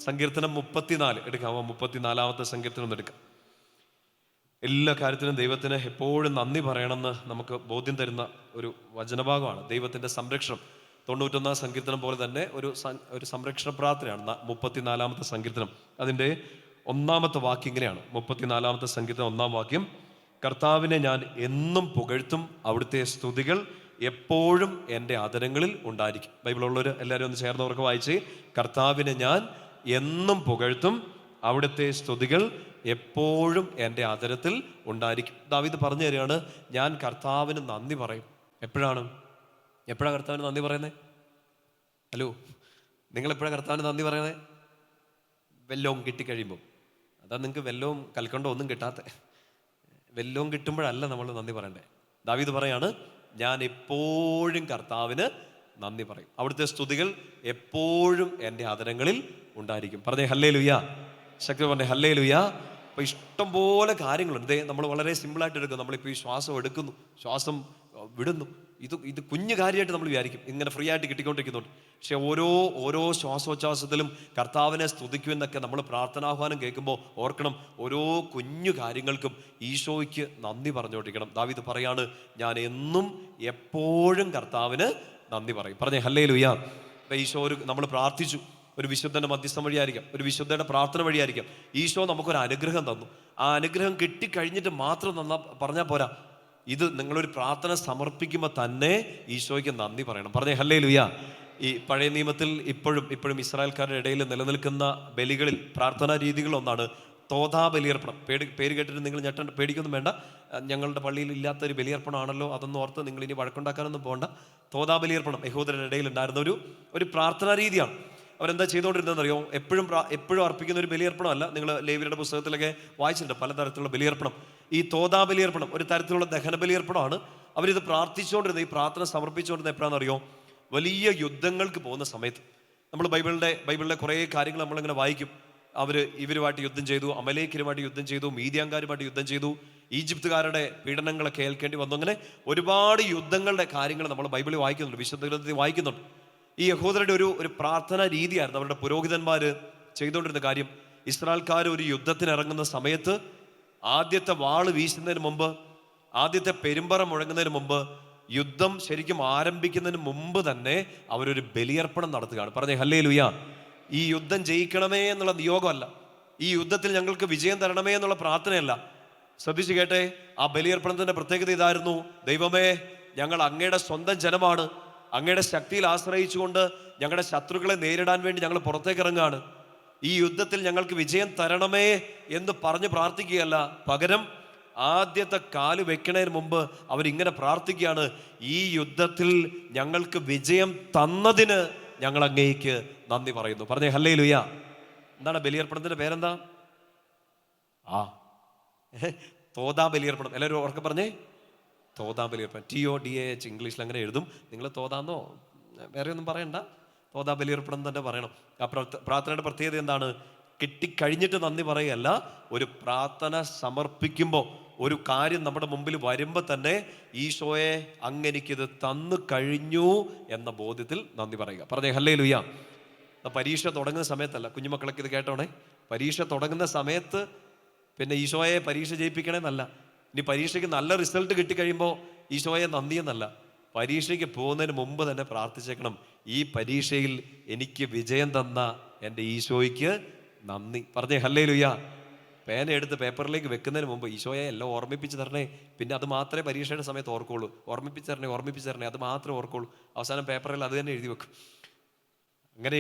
സങ്കീർത്തനം 34 എടുക്കാമോ? 34-ാമത്തെ സങ്കീർത്തനം ഒന്ന് എടുക്കാം. എല്ലാ കാര്യത്തിനും ദൈവത്തിന് എപ്പോഴും നന്ദി പറയണമെന്ന് നമുക്ക് ബോധ്യം തരുന്ന ഒരു വചനഭാഗമാണ്. ദൈവത്തിൻ്റെ സംരക്ഷണം 91-ാം സങ്കീർത്തനം പോലെ തന്നെ ഒരു സംരക്ഷണ പ്രാർത്ഥനയാണ് 34-ാമത്തെ സങ്കീർത്തനം. അതിൻ്റെ 1-ാമത്തെ വാക്യം ഇങ്ങനെയാണ്. 34-ാമത്തെ സങ്കീർത്തനം 1-ാം വാക്യം: കർത്താവിനെ ഞാൻ എന്നും പുകഴ്ത്തും, അവിടുത്തെ സ്തുതികൾ എപ്പോഴും എൻ്റെ ആദരങ്ങളിൽ ഉണ്ടായിരിക്കും. ബൈബിളുള്ളവർ എല്ലാവരും ഒന്ന് ചേർന്നവർക്ക് വായിച്ച്: കർത്താവിനെ ഞാൻ എന്നും പുകഴ്ത്തും, അവിടുത്തെ സ്തുതികൾ എപ്പോഴും എൻ്റെ ആദരത്തിൽ ഉണ്ടായിരിക്കും. ദാവീദ് പറഞ്ഞു തരികയാണ്, ഞാൻ കർത്താവിന് നന്ദി പറയും. എപ്പോഴാണ് കർത്താവിന് നന്ദി പറയുന്നത്? ഹലോ, നിങ്ങളെപ്പോഴാണ് കർത്താവിന് നന്ദി പറയുന്നത്? വെല്ലവും കിട്ടിക്കഴിയുമ്പോൾ. അതാ നിങ്ങൾക്ക് വെല്ലവും കൽക്കണ്ടോ ഒന്നും കിട്ടാത്ത. വെല്ലവും കിട്ടുമ്പോഴല്ല നമ്മൾ നന്ദി പറയണ്ടേ. ദാവീദ് പറയാണ്, ഞാൻ എപ്പോഴും കർത്താവിന് നന്ദി പറയും, അവിടുത്തെ സ്തുതികൾ എപ്പോഴും എൻ്റെ ആദരങ്ങളിൽ ഉണ്ടായിരിക്കും. പറഞ്ഞേ ഹല്ലേലൂയ. ശക്തി പറഞ്ഞേ ഹല്ലേലൂയ. അപ്പോൾ ഇഷ്ടം പോലെ കാര്യങ്ങളുണ്ട്. നമ്മൾ വളരെ സിമ്പിളായിട്ട് എടുക്കും. നമ്മളിപ്പോൾ ഈ ശ്വാസം എടുക്കുന്നു, ശ്വാസം വിടുന്നു. ഇത് കുഞ്ഞു കാര്യമായിട്ട് നമ്മൾ വിചാരിക്കും, ഇങ്ങനെ ഫ്രീ ആയിട്ട് കിട്ടിക്കൊണ്ടിരിക്കുന്നുണ്ട്. പക്ഷെ ഓരോ ശ്വാസോച്ഛ്വാസത്തിലും കർത്താവിനെ സ്തുതിക്കുമെന്നൊക്കെ നമ്മൾ പ്രാർത്ഥനാഹ്വാനം കേൾക്കുമ്പോൾ ഓർക്കണം, ഓരോ കുഞ്ഞു കാര്യങ്ങൾക്കും ഈശോയ്ക്ക് നന്ദി പറഞ്ഞുകൊണ്ടിരിക്കണം. ദാവീദ് പറയാണ്, ഞാൻ എന്നും എപ്പോഴും കർത്താവിന് നന്ദി പറയും. പറഞ്ഞേ ഹല്ലേലൂയ. ഈശോ നമ്മൾ പ്രാർത്ഥിച്ചു, ഒരു വിശുദ്ധൻ്റെ മധ്യസ്ഥം വഴിയായിരിക്കാം, ഒരു വിശുദ്ധയുടെ പ്രാർത്ഥന വഴിയായിരിക്കാം. ഈശോ നമുക്കൊരു അനുഗ്രഹം തന്നു. ആ അനുഗ്രഹം കിട്ടിക്കഴിഞ്ഞിട്ട് മാത്രം പറഞ്ഞാൽ പോരാ, ഇത് നിങ്ങളൊരു പ്രാർത്ഥന സമർപ്പിക്കുമ്പോൾ തന്നെ ഈശോയ്ക്ക് നന്ദി പറയണം. പറഞ്ഞേ ഹല്ലേലൂയ. ഈ പഴയ നിയമത്തിൽ ഇപ്പോഴും ഇസ്രായേൽക്കാരുടെ ഇടയിൽ നിലനിൽക്കുന്ന ബലികളിൽ, പ്രാർത്ഥനാ രീതികളൊന്നാണ് തോതാ ബലിയർപ്പണം. പേര് കേട്ടിട്ട് നിങ്ങൾ പേടിക്കൊന്നും വേണ്ട. ഞങ്ങളുടെ പള്ളിയിൽ ഇല്ലാത്തൊരു ബലിയർപ്പണമാണല്ലോ, അതൊന്നും ഓർത്ത് നിങ്ങൾ ഇനി വഴക്കുണ്ടാക്കാനൊന്നും പോകണ്ട. തോതാ ബലിയർപ്പണം യഹൂദരുടെ ഇടയിൽ ഉണ്ടായിരുന്ന ഒരു പ്രാർത്ഥനാ രീതിയാണ്. അവരെന്താ ചെയ്തുകൊണ്ടിരുന്നതെന്നറിയോ? എപ്പോഴും അർപ്പിക്കുന്ന ഒരു ബലിയർപ്പണമല്ല. നിങ്ങൾ ലേവ്യരുടെ പുസ്തകത്തിലൊക്കെ വായിച്ചിട്ടുണ്ട് പലതരത്തിലുള്ള ബലിയർപ്പണം. ഈ തോതാ ബലിയർപ്പണം ഒരു തരത്തിലുള്ള ദഹന ബലിയർപ്പണമാണ്. അവരിത് പ്രാർത്ഥിച്ചുകൊണ്ടിരുന്നത്, ഈ പ്രാർത്ഥന സമർപ്പിച്ചുകൊണ്ടിരുന്നത് എപ്പോഴാണെന്നറിയോ? വലിയ യുദ്ധങ്ങൾക്ക് പോകുന്ന സമയത്ത്. നമ്മൾ ബൈബിളിലെ കുറേ കാര്യങ്ങൾ നമ്മളിങ്ങനെ വായിക്കും. ഇവരുമായിട്ട് യുദ്ധം ചെയ്തു, അമലേക്കരുമായിട്ട് യുദ്ധം ചെയ്തു, മീദിയാൻകാരുമായിട്ട് യുദ്ധം ചെയ്തു, ഈജിപ്തുകാരുടെ പീഡനങ്ങളൊക്കെ ഏൽക്കേണ്ടി വന്നു. അങ്ങനെ ഒരുപാട് യുദ്ധങ്ങളുടെ കാര്യങ്ങൾ നമ്മൾ ബൈബിളിൽ വായിക്കുന്നുണ്ട്, വിശുദ്ധ ഗ്രന്ഥത്തിൽ വായിക്കുന്നുണ്ട്. ഈ യഹൂദരുടെ ഒരു പ്രാർത്ഥനാ രീതിയായിരുന്നു അവരുടെ പുരോഹിതന്മാർ ചെയ്തുകൊണ്ടിരുന്ന കാര്യം. ഇസ്രായേൽക്കാർ ഒരു യുദ്ധത്തിന് ഇറങ്ങുന്ന സമയത്ത് ആദ്യത്തെ വാള് വീശുന്നതിന് മുമ്പ്, ആദ്യത്തെ പെരുമ്പറ മുഴങ്ങുന്നതിന് മുമ്പ്, യുദ്ധം ശരിക്കും ആരംഭിക്കുന്നതിന് മുമ്പ് തന്നെ അവരൊരു ബലിയർപ്പണം നടത്തുകയാണ്. പറഞ്ഞേ ഹല്ലേലൂയ. ഈ യുദ്ധം ജയിക്കണമേ എന്നുള്ള നിയോഗമല്ല, ഈ യുദ്ധത്തിൽ ഞങ്ങൾക്ക് വിജയം തരണമേ എന്നുള്ള പ്രാർത്ഥനയല്ല. ശ്രദ്ധിച്ചു കേട്ടെ, ആ ബലിയർപ്പണത്തിന്റെ പ്രത്യേകത ഇതായിരുന്നു: ദൈവമേ, ഞങ്ങൾ അങ്ങയുടെ സ്വന്തം ജനമാണ്, അങ്ങയുടെ ശക്തിയിൽ ആശ്രയിച്ചുകൊണ്ട് ഞങ്ങളുടെ ശത്രുക്കളെ നേരിടാൻ വേണ്ടി ഞങ്ങൾ പുറത്തേക്ക് ഇറങ്ങുകയാണ്. ഈ യുദ്ധത്തിൽ ഞങ്ങൾക്ക് വിജയം തരണമേ എന്ന് പറഞ്ഞ് പ്രാർത്ഥിക്കുകയല്ല, പകരം ആദ്യത്തെ കാല് വെക്കണതിന് മുമ്പ് അവരിങ്ങനെ പ്രാർത്ഥിക്കുകയാണ്: ഈ യുദ്ധത്തിൽ ഞങ്ങൾക്ക് വിജയം തന്നതിന് ഞങ്ങൾ അങ്ങേക്ക് നന്ദി പറയുന്നു. പറഞ്ഞേ ഹല്ലേലൂയ. എന്താണ് ബലിയർപ്പണത്തിന്റെ പേരെന്താ? തോതാ ബലിയർപ്പണം. എല്ലാവരും ഉറക്കെ പറഞ്ഞേ, തോതാ ബലിയർപ്പണം. TODAH ഇംഗ്ലീഷിൽ അങ്ങനെ എഴുതും. നിങ്ങൾ തോതാന്നോ വേറെ ഒന്നും പറയണ്ട, തോതാ ബലിയർപ്പണം തന്നെ പറയണം. ആ പ്രാർത്ഥനയുടെ പ്രത്യേകത എന്താണ്? കിട്ടിക്കഴിഞ്ഞിട്ട് നന്ദി പറയുകയല്ല, ഒരു പ്രാർത്ഥന സമർപ്പിക്കുമ്പോൾ, ഒരു കാര്യം നമ്മുടെ മുമ്പിൽ വരുമ്പോൾ തന്നെ ഈശോയെ അങ്ങെനിക്കിത് തന്നു കഴിഞ്ഞു എന്ന ബോധ്യത്തിൽ നന്ദി പറയുക. പറഞ്ഞേ ഹല്ലേലൂയ. പരീക്ഷ തുടങ്ങുന്ന സമയത്തല്ല, കുഞ്ഞുമക്കളൊക്കെ ഇത് കേട്ടോണേ. പരീക്ഷ തുടങ്ങുന്ന സമയത്ത് പിന്നെ ഈശോയെ പരീക്ഷ ജയിപ്പിക്കണമെന്നല്ല. ഇനി പരീക്ഷയ്ക്ക് നല്ല റിസൾട്ട് കിട്ടിക്കഴിയുമ്പോൾ ഈശോയെ നന്ദി എന്നല്ല, പരീക്ഷയ്ക്ക് പോകുന്നതിന് മുമ്പ് തന്നെ പ്രാർത്ഥിച്ചേക്കണം: ഈ പരീക്ഷയിൽ എനിക്ക് വിജയം തന്ന എൻ്റെ ഈശോയ്ക്ക് നന്ദി. പറഞ്ഞേ ഹല്ലേലൂയ. പേന എടുത്ത് പേപ്പറിലേക്ക് വെക്കുന്നതിന് മുമ്പ് ഈശോയെ എല്ലാം ഓർമ്മിപ്പിച്ച് തരണേ, പിന്നെ അത് മാത്രമേ പരീക്ഷയുടെ സമയത്ത് ഓർക്കുള്ളൂ. ഓർമ്മിപ്പിച്ച് തരണേ, അത് മാത്രമേ ഓർക്കുള്ളൂ. അവസാനം പേപ്പറിൽ അത് തന്നെ എഴുതി വെക്കും. അങ്ങനെ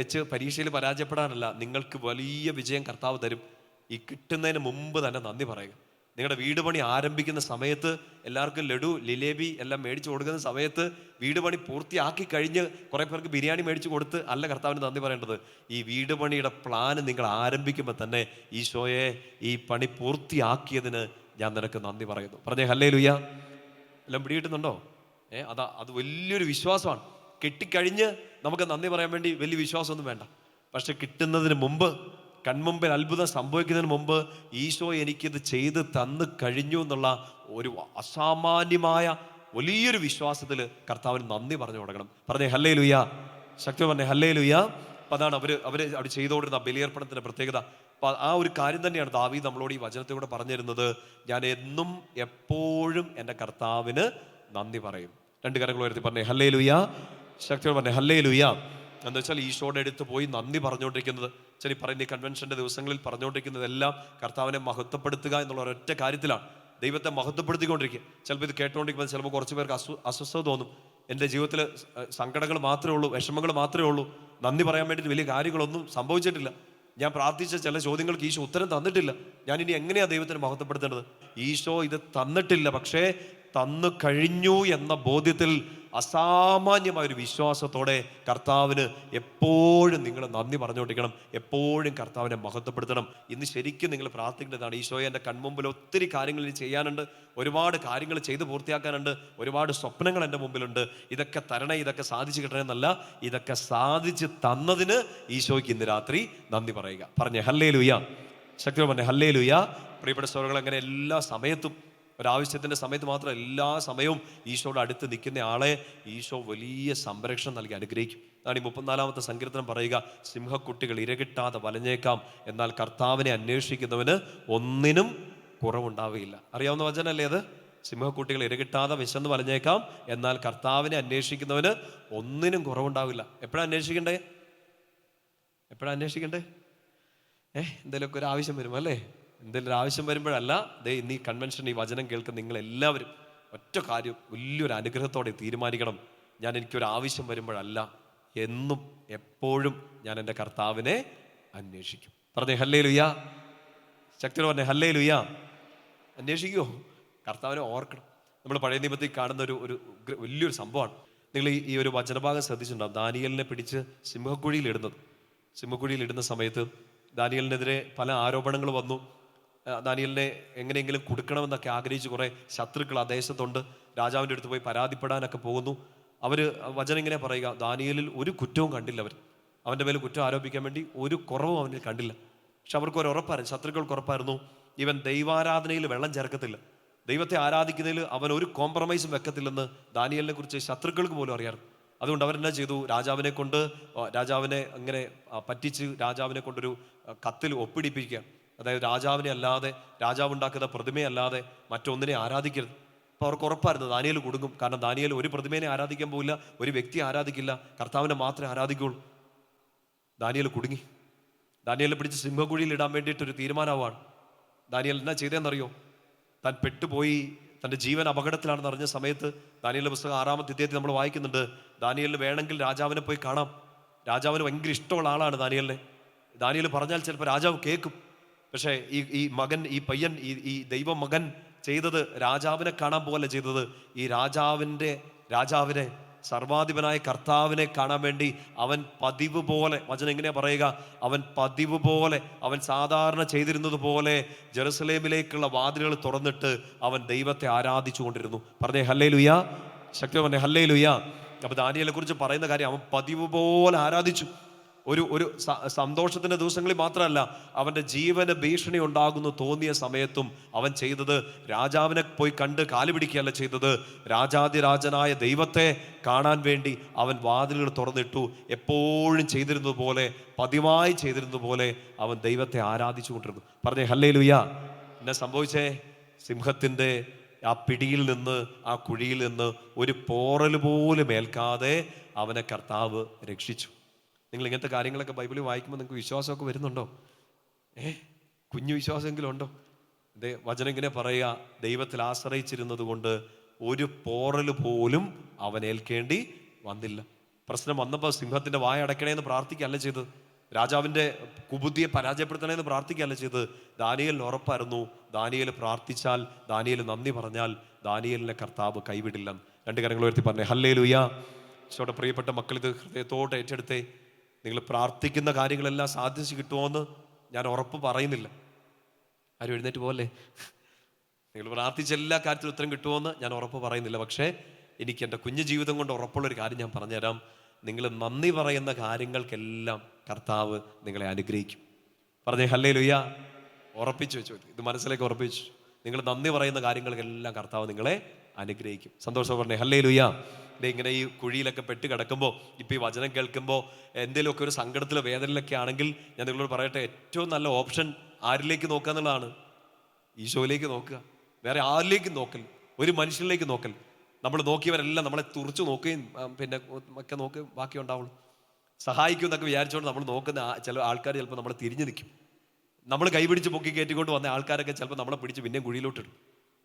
വെച്ച് പരീക്ഷയിൽ പരാജയപ്പെടാനല്ല, നിങ്ങൾക്ക് വലിയ വിജയം കർത്താവ് തരും. ഈ കിട്ടുന്നതിന് മുമ്പ് തന്നെ നന്ദി പറയുക. നിങ്ങളുടെ വീട് പണി ആരംഭിക്കുന്ന സമയത്ത് എല്ലാവർക്കും ലഡു, ജിലേബി എല്ലാം മേടിച്ചു കൊടുക്കുന്ന സമയത്ത്, വീട് പണി പൂർത്തിയാക്കി കഴിഞ്ഞ് കുറേ പേർക്ക് ബിരിയാണി മേടിച്ചു കൊടുത്ത് അല്ല കർത്താവിന് നന്ദി പറയേണ്ടത്. ഈ വീട് പണിയുടെ പ്ലാന് നിങ്ങൾ ആരംഭിക്കുമ്പോൾ തന്നെ ഈശോയെ, ഈ പണി പൂർത്തിയാക്കിയതിന് ഞാൻ നിനക്ക് നന്ദി പറയുന്നു. പറഞ്ഞേ ഹല്ലേലൂയ. എല്ലാം പിടികിട്ടുന്നുണ്ടോ? അത് വലിയൊരു വിശ്വാസമാണ്. കിട്ടിക്കഴിഞ്ഞ് നമുക്ക് നന്ദി പറയാൻ വേണ്ടി വലിയ വിശ്വാസമൊന്നും വേണ്ട. പക്ഷെ കിട്ടുന്നതിന് മുമ്പ്, കൺമുമ്പിൽ അത്ഭുതം സംഭവിക്കുന്നതിന് മുമ്പ്, ഈശോ എനിക്കിത് ചെയ്ത് തന്നു കഴിഞ്ഞു എന്നുള്ള ഒരു അസാമാന്യമായ വലിയൊരു വിശ്വാസത്തിൽ കർത്താവിന് നന്ദി പറഞ്ഞു തുടങ്ങണം. പറഞ്ഞേ ഹല്ലേലൂയ. ശക്തി പറഞ്ഞേ ഹല്ലേലൂയ. അപ്പം അതാണ് അവർ ചെയ്തുകൊണ്ടിരുന്ന ബലിയർപ്പണത്തിൻ്റെ പ്രത്യേകത. അപ്പം ആ ഒരു കാര്യം തന്നെയാണ് ദാവീദ് നമ്മളോട് ഈ വചനത്തിലൂടെ പറഞ്ഞു തരുന്നത്. ഞാൻ എന്നും എപ്പോഴും എൻ്റെ കർത്താവിന് നന്ദി പറയും. രണ്ട് കരങ്ങൾ ഉയർത്തി പറഞ്ഞേ ഹല്ലേലൂയ. ശക്തിയോട് പറഞ്ഞേ ഹല്ലേലൂയ. എന്താ വെച്ചാൽ ഈശോയുടെ അടുത്ത് പോയി നന്ദി പറഞ്ഞുകൊണ്ടിരിക്കുന്നത്, ശരി പറയുന്ന ഈ കൺവെൻഷൻ്റെ ദിവസങ്ങളിൽ പറഞ്ഞുകൊണ്ടിരിക്കുന്നതെല്ലാം കർത്താവിനെ മഹത്വപ്പെടുത്തുക എന്നുള്ള ഒരൊറ്റ കാര്യത്തിലാണ്. ദൈവത്തെ മഹത്വപ്പെടുത്തിക്കൊണ്ടിരിക്കുക. ചിലപ്പോൾ ഇത് കേട്ടുകൊണ്ടിരിക്കുമ്പോൾ ചിലപ്പോൾ കുറച്ച് പേർക്ക് അസ്വസ്ഥത തോന്നും. എൻ്റെ ജീവിതത്തിൽ സങ്കടങ്ങൾ മാത്രമേ ഉള്ളൂ, വിഷമങ്ങൾ മാത്രമേ ഉള്ളൂ, നന്ദി പറയാൻ വേണ്ടിയിട്ട് വലിയ കാര്യങ്ങളൊന്നും സംഭവിച്ചിട്ടില്ല, ഞാൻ പ്രാർത്ഥിച്ച ചില ചോദ്യങ്ങൾക്ക് ഈശോ ഉത്തരം തന്നിട്ടില്ല, ഞാൻ ഇനി എങ്ങനെയാണ് ദൈവത്തിന് മഹത്വപ്പെടുത്തേണ്ടത്? ഈശോ ഇത് തന്നിട്ടില്ല, പക്ഷേ തന്നു കഴിഞ്ഞു എന്ന ബോധ്യത്തിൽ അസാമാന്യമായൊരു വിശ്വാസത്തോടെ കർത്താവിന് എപ്പോഴും നിങ്ങൾ നന്ദി പറഞ്ഞുകൊണ്ടിരിക്കണം, എപ്പോഴും കർത്താവിനെ മഹത്വപ്പെടുത്തണം. ഇന്ന് ശരിക്കും നിങ്ങൾ പ്രാർത്ഥിക്കേണ്ടതാണ്, ഈശോയെ എൻ്റെ കൺമുമ്പിൽ ഒത്തിരി കാര്യങ്ങൾ ചെയ്യാനുണ്ട്, ഒരുപാട് കാര്യങ്ങൾ ചെയ്ത് പൂർത്തിയാക്കാനുണ്ട്, ഒരുപാട് സ്വപ്നങ്ങൾ എൻ്റെ മുമ്പിലുണ്ട്, ഇതൊക്കെ തരണേ, ഇതൊക്കെ സാധിച്ചു കിട്ടണേ എന്നല്ല, ഇതൊക്കെ സാധിച്ച് തന്നതിന് ഈശോയ്ക്ക് ഇന്ന് രാത്രി നന്ദി പറയുക. പറഞ്ഞേ ഹല്ലേലൂയ. ശക്തി പറഞ്ഞേ ഹല്ലേലൂയ. പ്രിയപ്പെട്ട സഹോദരങ്ങൾ, അങ്ങനെ എല്ലാ സമയത്തും, ഒരാവശ്യത്തിൻ്റെ സമയത്ത് മാത്രം എല്ലാ സമയവും ഈശോയുടെ അടുത്ത് നിൽക്കുന്ന ആളെ ഈശോ വലിയ സംരക്ഷണം നൽകി അനുഗ്രഹിക്കും. അതാണ് ഈ 34-ാമത്തെ സങ്കീർത്തനം പറയുക, സിംഹക്കുട്ടികൾ ഇരകിട്ടാതെ വലഞ്ഞേക്കാം, എന്നാൽ കർത്താവിനെ അന്വേഷിക്കുന്നവന് ഒന്നിനും കുറവുണ്ടാവുകയില്ല. അറിയാവുന്ന വചനമല്ലേ അത്? സിംഹക്കുട്ടികൾ ഇരകിട്ടാതെ വിശന്ന് വലഞ്ഞേക്കാം, എന്നാൽ കർത്താവിനെ അന്വേഷിക്കുന്നവന് ഒന്നിനും കുറവുണ്ടാവില്ല. എപ്പോഴാണ് അന്വേഷിക്കണ്ടേ? എപ്പോഴാണ് അന്വേഷിക്കണ്ടേ? എന്തെങ്കിലുമൊക്കെ ഒരു ആവശ്യം വരും അല്ലേ? എന്തെങ്കിലും ഒരു ആവശ്യം വരുമ്പോഴല്ല. ഇന്ന് ഈ കൺവെൻഷൻ, ഈ വചനം കേൾക്കുന്ന നിങ്ങളെല്ലാവരും ഒറ്റ കാര്യം വലിയൊരു അനുഗ്രഹത്തോടെ തീരുമാനിക്കണം, ഞാൻ എനിക്കൊരു ആവശ്യം വരുമ്പോഴല്ല, എന്നും എപ്പോഴും ഞാൻ എൻ്റെ കർത്താവിനെ അന്വേഷിക്കും. പറഞ്ഞേ ഹല്ലേലൂയ. ശക്തിയോടെ പറഞ്ഞേ ഹല്ലേലൂയ. അന്വേഷിക്കുമോ? കർത്താവിനെ ഓർക്കണം. നമ്മൾ പഴയ നിയമത്തിൽ കാണുന്ന ഒരു വലിയൊരു സംഭവമാണ്. നിങ്ങൾ ഈ ഒരു വചനഭാഗം ശ്രദ്ധിച്ചിട്ടുണ്ടാകും. ദാനിയേലിനെ പിടിച്ച് സിംഹക്കുഴിയിൽ ഇടുന്ന സമയത്ത് ദാനിയേലിനെതിരെ പല ആരോപണങ്ങൾ വന്നു. ദാനിയേലിനെ എങ്ങനെയെങ്കിലും കൊടുക്കണമെന്നൊക്കെ ആഗ്രഹിച്ച് കുറേ ശത്രുക്കൾ ആ ദേശത്തുണ്ട്. രാജാവിൻ്റെ അടുത്ത് പോയി പരാതിപ്പെടാനൊക്കെ പോകുന്നു. വചനം ഇങ്ങനെ പറയുക, ദാനിയേലിൽ ഒരു കുറ്റവും കണ്ടില്ല. അവൻ്റെ മേൽ കുറ്റം ആരോപിക്കാൻ വേണ്ടി ഒരു കുറവും അവനിൽ കണ്ടില്ല. പക്ഷെ അവർക്ക് ഒരു ഉറപ്പായിരുന്നു, ശത്രുക്കൾക്ക് ഉറപ്പായിരുന്നു, ഇവൻ ദൈവാരാധനയിൽ വെള്ളം ചേർക്കത്തില്ല, ദൈവത്തെ ആരാധിക്കുന്നതിൽ അവൻ ഒരു കോംപ്രമൈസും വെക്കത്തില്ലെന്ന് ദാനിയേലിനെ കുറിച്ച് ശത്രുക്കൾക്ക് പോലും അറിയാറ്. അതുകൊണ്ട് അവരെന്നാ ചെയ്തു, രാജാവിനെ അങ്ങനെ പറ്റിച്ച് രാജാവിനെ കൊണ്ടൊരു കത്തിൽ ഒപ്പിടിപ്പിക്കുക. അതായത് രാജാവിനെ അല്ലാതെ, രാജാവ് ഉണ്ടാക്കുന്ന പ്രതിമയല്ലാതെ മറ്റൊന്നിനെ ആരാധിക്കരുത്. അപ്പോൾ അവർക്ക് ഉറപ്പായിരുന്നു ദാനിയേൽ കുടുങ്ങും. കാരണം ദാനിയേൽ ഒരു പ്രതിമേനെ ആരാധിക്കാൻ പോകില്ല, ഒരു വ്യക്തിയെ ആരാധിക്കില്ല, കർത്താവിനെ മാത്രമേ ആരാധിക്കുള്ളൂ. ദാനിയേൽ കുടുങ്ങി. ദാനിയേലിനെ പിടിച്ച് സിംഹക്കുഴിയിൽ ഇടാൻ വേണ്ടിയിട്ടൊരു തീരുമാനമാണ്. ദാനിയേൽ എന്നാ ചെയ്തതെന്നറിയോ? താൻ പെട്ടുപോയി, തൻ്റെ ജീവൻ അപകടത്തിലാണെന്ന് അറിഞ്ഞ സമയത്ത് ദാനിയേലിന്റെ പുസ്തകം 6-ാമത്തെ അധ്യായത്തിൽ നമ്മൾ വായിക്കുന്നുണ്ട്, ദാനിയേലിന് വേണമെങ്കിൽ രാജാവിനെ പോയി കാണാം. രാജാവിന് ഭയങ്കര ഇഷ്ടമുള്ള ആളാണ് ദാനിയേലിനെ. ദാനിയേൽ പറഞ്ഞാൽ ചിലപ്പോൾ രാജാവ് കേൾക്കും. പക്ഷേ ഈ പയ്യൻ ഈ ദൈവ മകൻ ചെയ്തത് രാജാവിനെ കാണാൻ പോകല്ല ചെയ്തത്, ഈ രാജാവിനെ സർവാധിപനായ കർത്താവിനെ കാണാൻ വേണ്ടി അവൻ പതിവ് പോലെ, വചനം എങ്ങനെയാ പറയുക, അവൻ പതിവ് പോലെ, അവൻ സാധാരണ ചെയ്തിരുന്നത് പോലെ ജെറുസലേമിലേക്കുള്ള വാതിലുകൾ തുറന്നിട്ട് അവൻ ദൈവത്തെ ആരാധിച്ചു കൊണ്ടിരുന്നു. പറഞ്ഞേ ഹല്ലേലൂയ. ശക്തി പറഞ്ഞേ ഹല്ലേലൂയ. അപ്പൊ ദാനിയേലിനെ കുറിച്ച് പറയുന്ന കാര്യം, അവൻ പതിവ് പോലെ ആരാധിച്ചു. ഒരു സന്തോഷത്തിന്റെ ദിവസങ്ങളിൽ മാത്രമല്ല, അവൻ്റെ ജീവന് ഭീഷണി ഉണ്ടാകുന്നു തോന്നിയ സമയത്തും അവൻ ചെയ്തത് രാജാവിനെ പോയി കണ്ട് കാല് പിടിക്കുകയല്ല ചെയ്തത്, രാജാതിരാജനായ ദൈവത്തെ കാണാൻ വേണ്ടി അവൻ വാതിലുകൾ തുറന്നിട്ടു. എപ്പോഴും ചെയ്തിരുന്നത് പോലെ, പതിവായി ചെയ്തിരുന്നത് പോലെ അവൻ ദൈവത്തെ ആരാധിച്ചു കൊണ്ടിരുന്നു. പറഞ്ഞേ ഹല്ലേലൂയ. എന്നെ സംഭവിച്ചേ, സിംഹത്തിൻ്റെ ആ പിടിയിൽ നിന്ന്, ആ കുഴിയിൽ നിന്ന് ഒരു പോറൽ പോലും ഏൽക്കാതെ അവനെ കർത്താവ് രക്ഷിച്ചു. നിങ്ങൾ ഇങ്ങനത്തെ കാര്യങ്ങളൊക്കെ ബൈബിളിൽ വായിക്കുമ്പോൾ നിങ്ങൾക്ക് വിശ്വാസമൊക്കെ വരുന്നുണ്ടോ? കുഞ്ഞു വിശ്വാസമെങ്കിലും ഉണ്ടോ? വചനം ഇങ്ങനെ പറയുക, ദൈവത്തിൽ ആശ്രയിച്ചിരുന്നത് കൊണ്ട് ഒരു പോറൽ പോലും അവൻ ഏൽക്കേണ്ടി വന്നില്ല. പ്രശ്നം വന്നപ്പോൾ സിംഹത്തിൻ്റെ വായ അടയ്ക്കണേന്ന് പ്രാർത്ഥിക്കുകയല്ല ചെയ്തത്, രാജാവിൻ്റെ കുബുദ്ധിയെ പരാജയപ്പെടുത്തണേന്ന് പ്രാർത്ഥിക്കുകയല്ല ചെയ്തത്. ദാനിയേലിന് ഉറപ്പായിരുന്നു, ദാനിയേൽ പ്രാർത്ഥിച്ചാൽ, ദാനിയേൽ നന്ദി പറഞ്ഞാൽ ദാനിയേലിനെ കർത്താവ് കൈവിടില്ല. രണ്ട് കരങ്ങൾ ഉയർത്തി പറഞ്ഞേ ഹല്ലേലൂയ. ഈശോയുടെ പ്രിയപ്പെട്ട മക്കൾ, ഇത് ഹൃദയത്തോടെ ഏറ്റെടുത്തേ. നിങ്ങൾ പ്രാർത്ഥിക്കുന്ന കാര്യങ്ങളെല്ലാം സാധിച്ചു കിട്ടുമോയെന്ന് ഞാൻ ഉറപ്പ് പറയുന്നില്ല. ആരും എഴുന്നേറ്റ് പോലെ. നിങ്ങൾ പ്രാർത്ഥിച്ച എല്ലാ കാര്യത്തിലും ഉത്തരം കിട്ടുമോയെന്ന് ഞാൻ ഉറപ്പ് പറയുന്നില്ല. പക്ഷേ എനിക്ക് എൻ്റെ കുഞ്ഞു ജീവിതം കൊണ്ട് ഉറപ്പുള്ളൊരു കാര്യം ഞാൻ പറഞ്ഞുതരാം. നിങ്ങൾ നന്ദി പറയുന്ന കാര്യങ്ങൾക്കെല്ലാം കർത്താവ് നിങ്ങളെ അനുഗ്രഹിക്കും. പറഞ്ഞേ ഹല്ലേലൂയ. ഉറപ്പിച്ചു വെച്ചു, ഇത് മനസ്സിലേക്ക് ഉറപ്പിച്ചു. നിങ്ങൾ നന്ദി പറയുന്ന കാര്യങ്ങൾക്കെല്ലാം കർത്താവ് നിങ്ങളെ അനുഗ്രഹിക്കും. സന്തോഷം പറഞ്ഞേ ഹല്ലേലൂയ. ഇങ്ങനെ ഈ കുഴിയിലൊക്കെ പെട്ട് കിടക്കുമ്പോൾ, ഇപ്പം ഈ വചനം കേൾക്കുമ്പോൾ എന്തെങ്കിലുമൊക്കെ ഒരു സങ്കടത്തിലോ വേദനയിലൊക്കെ ആണെങ്കിൽ ഞാൻ നിങ്ങളോട് പറയട്ടെ, ഏറ്റവും നല്ല ഓപ്ഷൻ ആരിലേക്ക് നോക്കുക എന്നുള്ളതാണ്. ഈശോയിലേക്ക് നോക്കുക. വേറെ ആരിലേക്കും നോക്കൽ, ഒരു മനുഷ്യനിലേക്ക് നോക്കൽ. നമ്മൾ നോക്കിയവരെല്ലാം നമ്മളെ തുറച്ചു നോക്കുകയും പിന്നെ ഒക്കെ നോക്കുകയും ബാക്കി ഉണ്ടാവുള്ളൂ. സഹായിക്കും എന്നൊക്കെ വിചാരിച്ചുകൊണ്ട് നമ്മൾ നോക്കുന്ന ചില ആൾക്കാർ ചിലപ്പോൾ നമ്മളെ തിരിഞ്ഞു നിൽക്കും. നമ്മൾ കൈപിടിച്ച് പൊക്കി കയറ്റിക്കൊണ്ട് വന്ന ആൾക്കാരൊക്കെ ചിലപ്പോൾ നമ്മളെ പിടിച്ച് പിന്നെയും കുഴിയിലോട്ടിടും.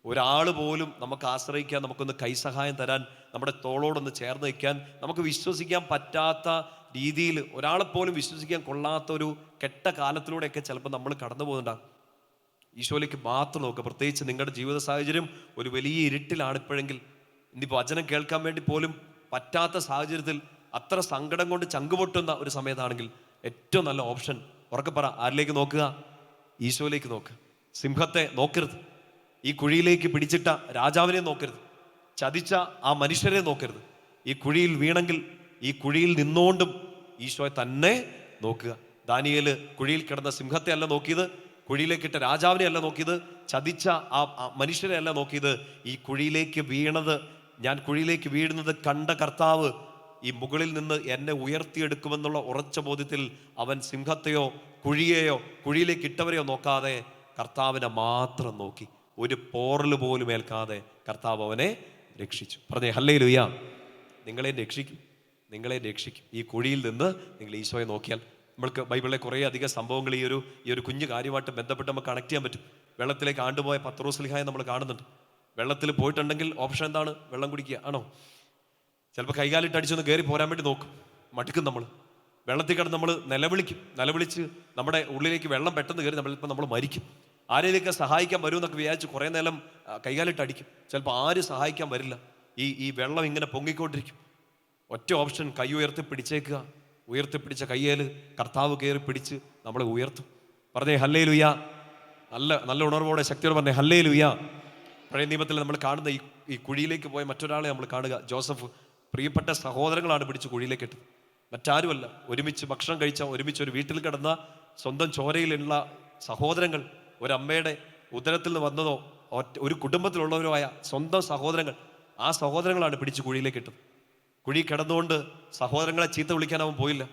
ഒരാൾ പോലും നമുക്ക് ആശ്രയിക്കാൻ, നമുക്കൊന്ന് കൈസഹായം തരാൻ, നമ്മുടെ തോളോടൊന്ന് ചേർന്ന് നിൽക്കാൻ, നമുക്ക് വിശ്വസിക്കാൻ പറ്റാത്ത രീതിയിൽ ഒരാളെപ്പോലും വിശ്വസിക്കാൻ കൊള്ളാത്ത ഒരു കെട്ട കാലത്തിലൂടെയൊക്കെ ചിലപ്പോൾ നമ്മൾ കടന്നു പോകുന്നുണ്ടാകും. ഈശോയിലേക്ക് മാത്രം നോക്കുക. പ്രത്യേകിച്ച് നിങ്ങളുടെ ജീവിത സാഹചര്യം ഒരു വലിയ ഇരുട്ടിലാണ് ഇപ്പോഴെങ്കിൽ, ഇന്നിപ്പോൾ വചനം കേൾക്കാൻ വേണ്ടി പോലും പറ്റാത്ത സാഹചര്യത്തിൽ, അത്ര സങ്കടം കൊണ്ട് ചങ്കുപൊട്ടുന്ന ഒരു സമയത്താണെങ്കിൽ ഏറ്റവും നല്ല ഓപ്ഷൻ ഉറക്കെ പറ, ആരിലേക്ക് നോക്കുക? ഈശോയിലേക്ക് നോക്കുക. സിംഹത്തെ നോക്കരുത്, ഈ കുഴിയിലേക്ക് പിടിച്ചിട്ട രാജാവിനെ നോക്കരുത്, ചതിച്ച ആ മനുഷ്യരെ നോക്കരുത്. ഈ കുഴിയിൽ വീണെങ്കിൽ ഈ കുഴിയിൽ നിന്നുകൊണ്ടും ഈശോയെ തന്നെ നോക്കുക. ദാനിയേൽ കുഴിയിൽ കിടന്ന സിംഹത്തെ അല്ല നോക്കിയത്, കുഴിയിലേക്കിട്ട രാജാവിനെ അല്ല നോക്കിയത്, ചതിച്ച ആ മനുഷ്യരെ അല്ല നോക്കിയത്. ഈ കുഴിയിലേക്ക് വീണത്, ഞാൻ കുഴിയിലേക്ക് വീഴുന്നത് കണ്ട കർത്താവ് ഈ മുകളിൽ നിന്ന് എന്നെ ഉയർത്തിയെടുക്കുമെന്നുള്ള ഉറച്ച ബോധ്യത്തിൽ അവൻ സിംഹത്തെയോ കുഴിയെയോ കുഴിയിലേക്ക് ഇട്ടവരെയോ നോക്കാതെ കർത്താവിനെ മാത്രം നോക്കി. ഒരു പോറൽ പോലും ഏൽക്കാതെ കർത്താവ് അവനെ രക്ഷിച്ചു. പറഞ്ഞേ ഹല്ലേലൂയ. നിങ്ങളെ രക്ഷിക്കും, നിങ്ങളെ രക്ഷിക്കും. ഈ കുഴിയിൽ നിന്ന് നിങ്ങൾ ഈശോയെ നോക്കിയാൽ. നമ്മൾക്ക് ബൈബിളിലെ കുറേ അധികം സംഭവങ്ങൾ ഈ ഒരു കുഞ്ഞു കാര്യമായിട്ട് ബന്ധപ്പെട്ട് നമുക്ക് കണക്ട് ചെയ്യാൻ പറ്റും. വെള്ളത്തിലേക്ക് ആണ്ടുപോയ പത്രോസ്ലിഹായെ നമ്മൾ കാണുന്നുണ്ട്. വെള്ളത്തിൽ പോയിട്ടുണ്ടെങ്കിൽ ഓപ്ഷൻ എന്താണ്? വെള്ളം കുടിക്കുക ആണോ? ചിലപ്പോൾ കൈകാലിട്ട് അടിച്ചൊന്ന് കയറി പോരാൻ വേണ്ടി നോക്കും, മടുക്കും. നമ്മൾ വെള്ളത്തിൽ കിടന്ന് നമ്മൾ നിലവിളിച്ച് നമ്മുടെ ഉള്ളിലേക്ക് വെള്ളം പെട്ടെന്ന് കയറി നമ്മൾ മരിക്കും. ആരെയൊക്കെ സഹായിക്കാൻ വരുമെന്നൊക്കെ വിചാരിച്ച് കുറേ നേരം കൈകാലിട്ട് അടിക്കും. ചിലപ്പോൾ ആരും സഹായിക്കാൻ വരില്ല. ഈ വെള്ളം ഇങ്ങനെ പൊങ്ങിക്കൊണ്ടിരിക്കും. ഒറ്റ ഓപ്ഷൻ, കൈ ഉയർത്തി പിടിച്ചേക്കുക. ഉയർത്തിപ്പിടിച്ച കയ്യേൽ കർത്താവ് കയറി പിടിച്ച് നമ്മളെ ഉയർത്തും. പറഞ്ഞേ ഹല്ലേലൂയ. നല്ല ഉണർവോടെ ശക്തിയോടെ പറഞ്ഞേ ഹല്ലേലൂയ. പഴയ നിയമത്തിൽ നമ്മൾ കാണുന്ന ഈ കുഴിയിലേക്ക് പോയ മറ്റൊരാളെ നമ്മൾ കാണുക. ജോസഫ് പ്രിയപ്പെട്ട സഹോദരങ്ങളാണ് പിടിച്ച് കുഴിയിലേക്ക് ഇട്ടത്, മറ്റാരുമല്ല. ഒരുമിച്ച് ഭക്ഷണം കഴിച്ച, ഒരുമിച്ച് ഒരു വീട്ടിൽ കിടന്ന സ്വന്തം ചോരയിലുള്ള സഹോദരങ്ങൾ, ഒരമ്മയുടെ ഉദരത്തിൽ നിന്ന് വന്നതോ ഒരു കുടുംബത്തിലുള്ളവരോ ആയ സ്വന്തം സഹോദരങ്ങൾ, ആ സഹോദരങ്ങളാണ് പിടിച്ച് കുഴിയിലേക്ക് ഇട്ടത്. കുഴി കിടന്നുകൊണ്ട് സഹോദരങ്ങളെ ചീത്ത വിളിക്കാൻ അവൻ പോയില്ല.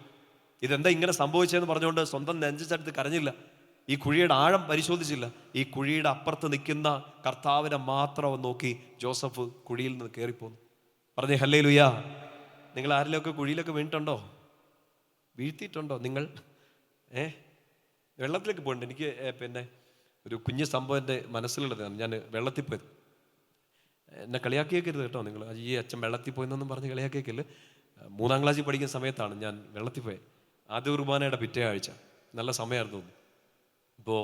ഇതെന്താ ഇങ്ങനെ സംഭവിച്ചതെന്ന് പറഞ്ഞുകൊണ്ട് സ്വന്തം നെഞ്ചെടുത്ത് കരഞ്ഞില്ല. ഈ കുഴിയുടെ ആഴം പരിശോധിച്ചില്ല. ഈ കുഴിയുടെ അപ്പുറത്ത് നിൽക്കുന്ന കർത്താവിനെ മാത്രം അവൻ നോക്കി ജോസഫ് കുഴിയിൽ നിന്ന് കയറിപ്പോന്നു. പറഞ്ഞേ ഹല്ലേലൂയ. നിങ്ങൾ ആരിലൊക്കെ കുഴിയിലൊക്കെ വീണിട്ടുണ്ടോ? വീഴ്ത്തിയിട്ടുണ്ടോ നിങ്ങൾ? വെള്ളത്തിലേക്ക് പോയിട്ടുണ്ട്. എനിക്ക് പിന്നെ ഒരു കുഞ്ഞു സംഭവം എൻ്റെ മനസ്സിലുള്ളതാണ്. ഞാൻ വെള്ളത്തിൽ പോയത്. എന്നെ കളിയാക്കിയേക്കരുത് കേട്ടോ നിങ്ങൾ. ഈ അച്ഛൻ വെള്ളത്തിൽ പോയെന്നൊന്നും പറഞ്ഞ് കളിയാക്കിയേക്കല്. 3ാം ക്ലാസ്സിൽ പഠിക്കുന്ന സമയത്താണ് ഞാൻ വെള്ളത്തിൽ പോയത്. ആദ്യ കുർബാനയുടെ പിറ്റേ ആഴ്ച. നല്ല സമയമായിരുന്നു. ഇപ്പോൾ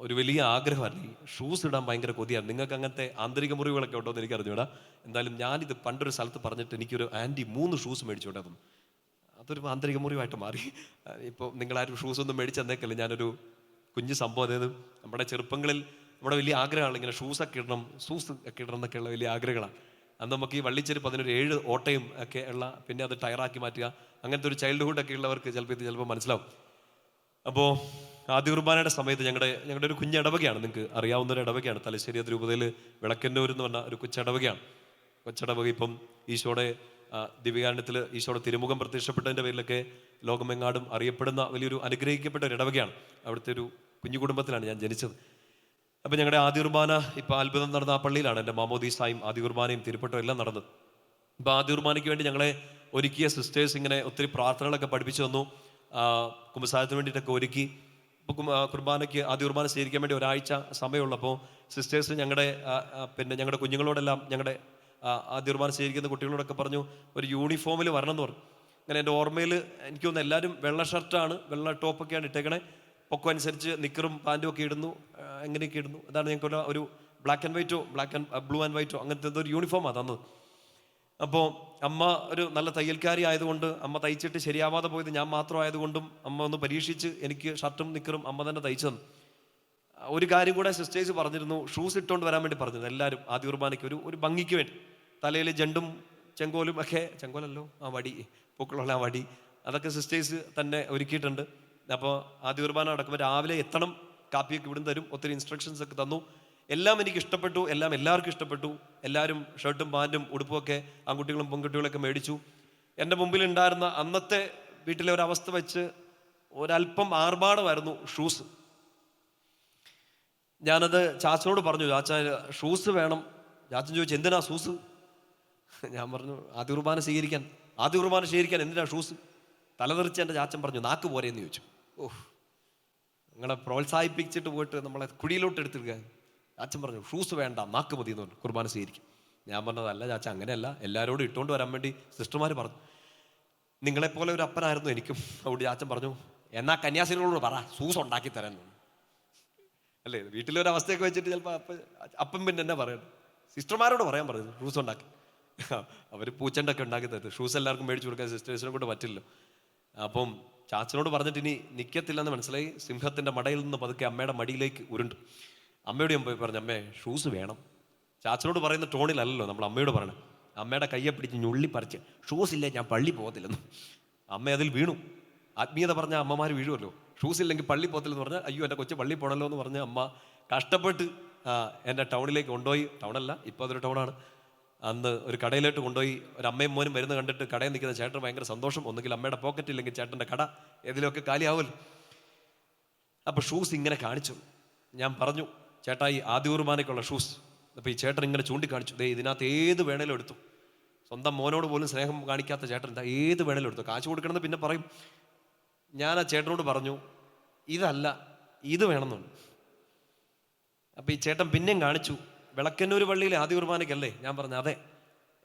ഒരു വലിയ ആഗ്രഹമായിരുന്നു. ഈ ഷൂസ് ഇടാൻ ഭയങ്കര കൊതിയാണ്. നിങ്ങൾക്ക് അങ്ങനത്തെ ആന്തരിക മുറിവുകളൊക്കെ ഉണ്ടോ എന്ന് എനിക്ക് അറിഞ്ഞൂടാ. എന്തായാലും ഞാനിത് പണ്ടൊരു സ്ഥലത്ത് പറഞ്ഞിട്ട് എനിക്കൊരു ആൻറ്റി 3 ഷൂസ് മേടിച്ചോട്ടെ. അതൊരു ആന്തരിക മുറിവായിട്ട് മാറി. ഇപ്പോൾ നിങ്ങളാരും ഷൂസ് ഒന്നും മേടിച്ചെന്നേക്കല്ല. ഞാനൊരു കുഞ്ഞു സംഭവം, അതായത് നമ്മുടെ ചെറുപ്പങ്ങളിൽ നമ്മുടെ വലിയ ആഗ്രഹമാണ് ഇങ്ങനെ ഷൂസ് ഒക്കെ ഇടണം എന്നൊക്കെയുള്ള വലിയ ആഗ്രഹങ്ങളാണ്. അന്ന് നമുക്ക് ഈ വള്ളിച്ചെരുപ്പ് അതിനൊരു 7 ഓട്ടയും ഒക്കെ ഉള്ള, പിന്നെ അത് ടയറാക്കി മാറ്റുക, അങ്ങനത്തെ ഒരു ചൈൽഡ്ഹുഡ് ഒക്കെ ഉള്ളവർക്ക് ചിലപ്പോൾ മനസ്സിലാവും. അപ്പോൾ ആദ്യ കുർബാനയുടെ സമയത്ത് ഞങ്ങളുടെ ഒരു കുഞ്ഞ് ഇടവകയാണ്, നിങ്ങൾക്ക് അറിയാവുന്ന ഒരു ഇടവകയാണ്. തലശ്ശേരി അതിരൂപതയിൽ വിളക്കന്നൂർ എന്ന് പറഞ്ഞ ഒരു കൊച്ചിടവകയാണ്. കൊച്ചിടവക ഇപ്പം ഈശോയുടെ ദിവ്യകാരുണ്യത്തിൽ ഈശോയുടെ തിരുമുഖം പ്രത്യക്ഷപ്പെട്ടതിൻ്റെ പേരിലൊക്കെ ലോകമെങ്ങാടും അറിയപ്പെടുന്ന വലിയൊരു അനുഗ്രഹിക്കപ്പെട്ട ഒരു ഇടവകയാണ്. അവിടുത്തെ ഒരു കുഞ്ഞു കുടുംബത്തിലാണ് ഞാൻ ജനിച്ചത്. അപ്പം ഞങ്ങളുടെ ആദ്യ കുർബാന ഇപ്പം അത്ഭുതം നടന്ന ആ പള്ളിയിലാണ്. എൻ്റെ മാമോദീസായും ആദ്യ കുർബാനയും തിരുപ്പട്ടവും എല്ലാം നടന്നത്. ഇപ്പം ആദ്യ കുർബാനയ്ക്ക് വേണ്ടി ഞങ്ങളെ ഒരുക്കിയ സിസ്റ്റേഴ്സ് ഇങ്ങനെ ഒത്തിരി പ്രാർത്ഥനകളൊക്കെ പഠിപ്പിച്ചു തന്നു. കുമ്പസാരത്തിന് വേണ്ടിയിട്ടൊക്കെ ഒരുക്കി. ഇപ്പോൾ കുർബാനയ്ക്ക് ആദ്യ കുർബാന സ്വീകരിക്കാൻ വേണ്ടി ഒരാഴ്ച സമയമുള്ളപ്പോൾ സിസ്റ്റേഴ്സ് ഞങ്ങളുടെ കുഞ്ഞുങ്ങളോടെല്ലാം, ഞങ്ങളുടെ ആദ്യ കുർബാന സ്വീകരിക്കുന്ന കുട്ടികളോടൊക്കെ പറഞ്ഞു ഒരു യൂണിഫോമിൽ വരണം എന്ന് പറഞ്ഞു. അങ്ങനെ എൻ്റെ ഓർമ്മയിൽ എനിക്ക് തോന്നുന്നു എല്ലാവരും വെള്ള ഷർട്ടാണ്, വെള്ള ടോപ്പൊക്കെയാണ് ഇട്ടേക്കണേ. പൊക്കം അനുസരിച്ച് നിക്കറും പാൻറ്റും ഒക്കെ ഇടുന്നു, എങ്ങനെയൊക്കെ ഇടുന്നു. അതാണ് ഞങ്ങൾക്ക് ഒരു ബ്ലാക്ക് ആൻഡ് ബ്ലൂ ആൻഡ് വൈറ്റോ അങ്ങനത്തെ ഒരു യൂണിഫോമാണ് തന്നത്. അപ്പോൾ അമ്മ ഒരു നല്ല തയ്യൽക്കാരി ആയതുകൊണ്ട്, അമ്മ തയ്ച്ചിട്ട് ശരിയാവാതെ പോയത് ഞാൻ മാത്രമായതുകൊണ്ടും അമ്മ ഒന്ന് പരീക്ഷിച്ച് എനിക്ക് ഷർട്ടും നിക്കറും അമ്മ തന്നെ തയ്ച്ചു തന്നു. ഒരു കാര്യം കൂടെ സിസ്റ്റേഴ്സ് പറഞ്ഞിരുന്നു, ഷൂസ് ഇട്ടുകൊണ്ട് വരാൻ വേണ്ടി പറഞ്ഞിരുന്നു എല്ലാവരും ആദ്യ കുർബാനയ്ക്ക് ഒരു ഭംഗിക്ക് വേണ്ടി. തലയിൽ ജണ്ടും ചെങ്കോലും ഒക്കെ, ചെങ്കോലല്ലോ ആ വടി, പൂക്കളുള്ള ആ വടി, അതൊക്കെ സിസ്റ്റേഴ്സ് തന്നെ ഒരുക്കിയിട്ടുണ്ട്. അപ്പോൾ ആദ്യ കുർബാന നടക്കുമ്പോൾ രാവിലെ എത്തണം, കാപ്പിയൊക്കെ ഇവിടുന്ന് തരും, ഒത്തിരി ഇൻസ്ട്രക്ഷൻസ് ഒക്കെ തന്നു. എല്ലാം എനിക്ക് ഇഷ്ടപ്പെട്ടു, എല്ലാം എല്ലാവർക്കും ഇഷ്ടപ്പെട്ടു. എല്ലാവരും ഷർട്ടും പാൻറ്റും ഉടുപ്പുമൊക്കെ ആൺകുട്ടികളും പെൺകുട്ടികളൊക്കെ മേടിച്ചു. എൻ്റെ മുമ്പിലുണ്ടായിരുന്ന അന്നത്തെ വീട്ടിലെ ഒരവസ്ഥ വെച്ച് ഒരല്പം ആർഭാടമായിരുന്നു ഷൂസ്. ഞാനത് ചാച്ചനോട് പറഞ്ഞു, ചാച്ച ഷൂസ് വേണം. ചാച്ചൻ ചോദിച്ചു, എന്തിനാ ഷൂസ്? ഞാൻ പറഞ്ഞു, ആദ്യ കുർബാന സ്വീകരിക്കാൻ എന്തിനാ ഷൂസ്? തലതെറിച്ച് എൻ്റെ ചാച്ചൻ പറഞ്ഞു, നാക്ക് പോരെയെന്ന് ചോദിച്ചു. ഓഹ്, നിങ്ങളെ പ്രോത്സാഹിപ്പിച്ചിട്ട് പോയിട്ട് നമ്മളെ കുഴിയിലോട്ട് എടുത്തിടുക. ചാച്ചൻ പറഞ്ഞു, ഷൂസ് വേണ്ട, നാക്ക് മതി എന്ന് പറഞ്ഞു, കുർബാന സ്വീകരിക്കും. ഞാൻ പറഞ്ഞതല്ല ചാച്ച, അങ്ങനെയല്ല, എല്ലാവരോടും ഇട്ടുകൊണ്ട് വരാൻ വേണ്ടി സിസ്റ്റർമാർ പറഞ്ഞു. നിങ്ങളെപ്പോലെ ഒരു അപ്പനായിരുന്നു എനിക്കും. അതുകൊണ്ട് ചാച്ചൻ പറഞ്ഞു, എന്നാ കന്യാസ്ത്രീകളോട് പറ ഷൂസ് ഉണ്ടാക്കി തരാൻ. അല്ലേ, വീട്ടിലൊരവസ്ഥയൊക്കെ വെച്ചിട്ട് ചിലപ്പോൾ അപ്പം പിന്നെ എന്നെ പറയണം, സിസ്റ്റർമാരോട് പറയാൻ പറയുന്നത് ഷൂസ് ഉണ്ടാക്കി. അവർ പൂച്ചണ്ടൊക്കെ ഉണ്ടാക്കി തരുന്നത്, ഷൂസ് എല്ലാവർക്കും മേടിച്ചു കൊടുക്കാൻ സിസ്റ്റേഴ്സിനെ കൊണ്ട് പറ്റില്ല. അപ്പം ചാച്ചനോട് പറഞ്ഞിട്ട് ഇനി നിൽക്കത്തില്ലെന്ന് മനസ്സിലായി. സിംഹത്തിൻ്റെ മടയിൽ നിന്ന് പതുക്കെ അമ്മയുടെ മടിയിലേക്ക് ഉരുണ്ടു. അമ്മയോട് ഞാൻ പോയി പറഞ്ഞു, അമ്മേ ഷൂസ് വേണം. ചാച്ചനോട് പറയുന്ന ടോണിലല്ലല്ലോ നമ്മൾ അമ്മയോട് പറയണം. അമ്മയുടെ കയ്യെ പിടിച്ച് ഞുള്ളി പറിച്ച്, ഷൂസ് ഇല്ലേ ഞാൻ പള്ളി പോകത്തില്ലെന്ന്. അമ്മ അതിൽ വീണു. ആത്മീയത പറഞ്ഞാൽ അമ്മമാർ വീഴുമല്ലോ. ഷൂസ് ഇല്ലെങ്കിൽ പള്ളി പോകത്തില്ലെന്ന് പറഞ്ഞാൽ, അയ്യോ എൻ്റെ കൊച്ചു പള്ളി പോകണല്ലോ എന്ന് പറഞ്ഞ് അമ്മ കഷ്ടപ്പെട്ട് എൻ്റെ ടൗണിലേക്ക് കൊണ്ടുപോയി. ടൗണല്ല, ഇപ്പോൾ അതൊരു ടൗണാണ്. അന്ന് ഒരു കടയിലോട്ട് കൊണ്ടുപോയി. ഒരു അമ്മയും മോനും വരുന്നത് കണ്ടിട്ട് കടയിൽ നിൽക്കുന്ന ചേട്ടൻ ഭയങ്കര സന്തോഷം. ഒന്നുകിൽ അമ്മയുടെ പോക്കറ്റ്, ഇല്ലെങ്കിൽ ചേട്ടൻ്റെ കട ഏതിലൊക്കെ കാലിയാവുമല്ലോ. അപ്പോൾ ഷൂസ് ഇങ്ങനെ കാണിച്ചു. ഞാൻ പറഞ്ഞു, ചേട്ടാ ഈ ആദ്യ കുർബാനയ്ക്കുള്ള ഷൂസ്. അപ്പോൾ ഈ ചേട്ടൻ ഇങ്ങനെ ചൂണ്ടിക്കാണിച്ചു, ദേ ഇതിനകത്ത് ഏത് വേണേലും എടുത്തു. സ്വന്തം മോനോട് പോലും സ്നേഹം കാണിക്കാത്ത ചേട്ടൻ എന്താ ഏത് വേണേലും എടുത്തു. കാശ് കൊടുക്കണമെന്ന് പിന്നെ പറയും. ഞാൻ ആ ചേട്ടനോട് പറഞ്ഞു, ഇതല്ല ഇത് വേണമെന്നുണ്ട്. അപ്പോൾ ഈ ചേട്ടൻ പിന്നെയും കാണിച്ചു. വിളക്കന്നൂർ പള്ളിയിലെ ആദ്യ കുർബാനയ്ക്കല്ലേ? ഞാൻ പറഞ്ഞു, അതെ.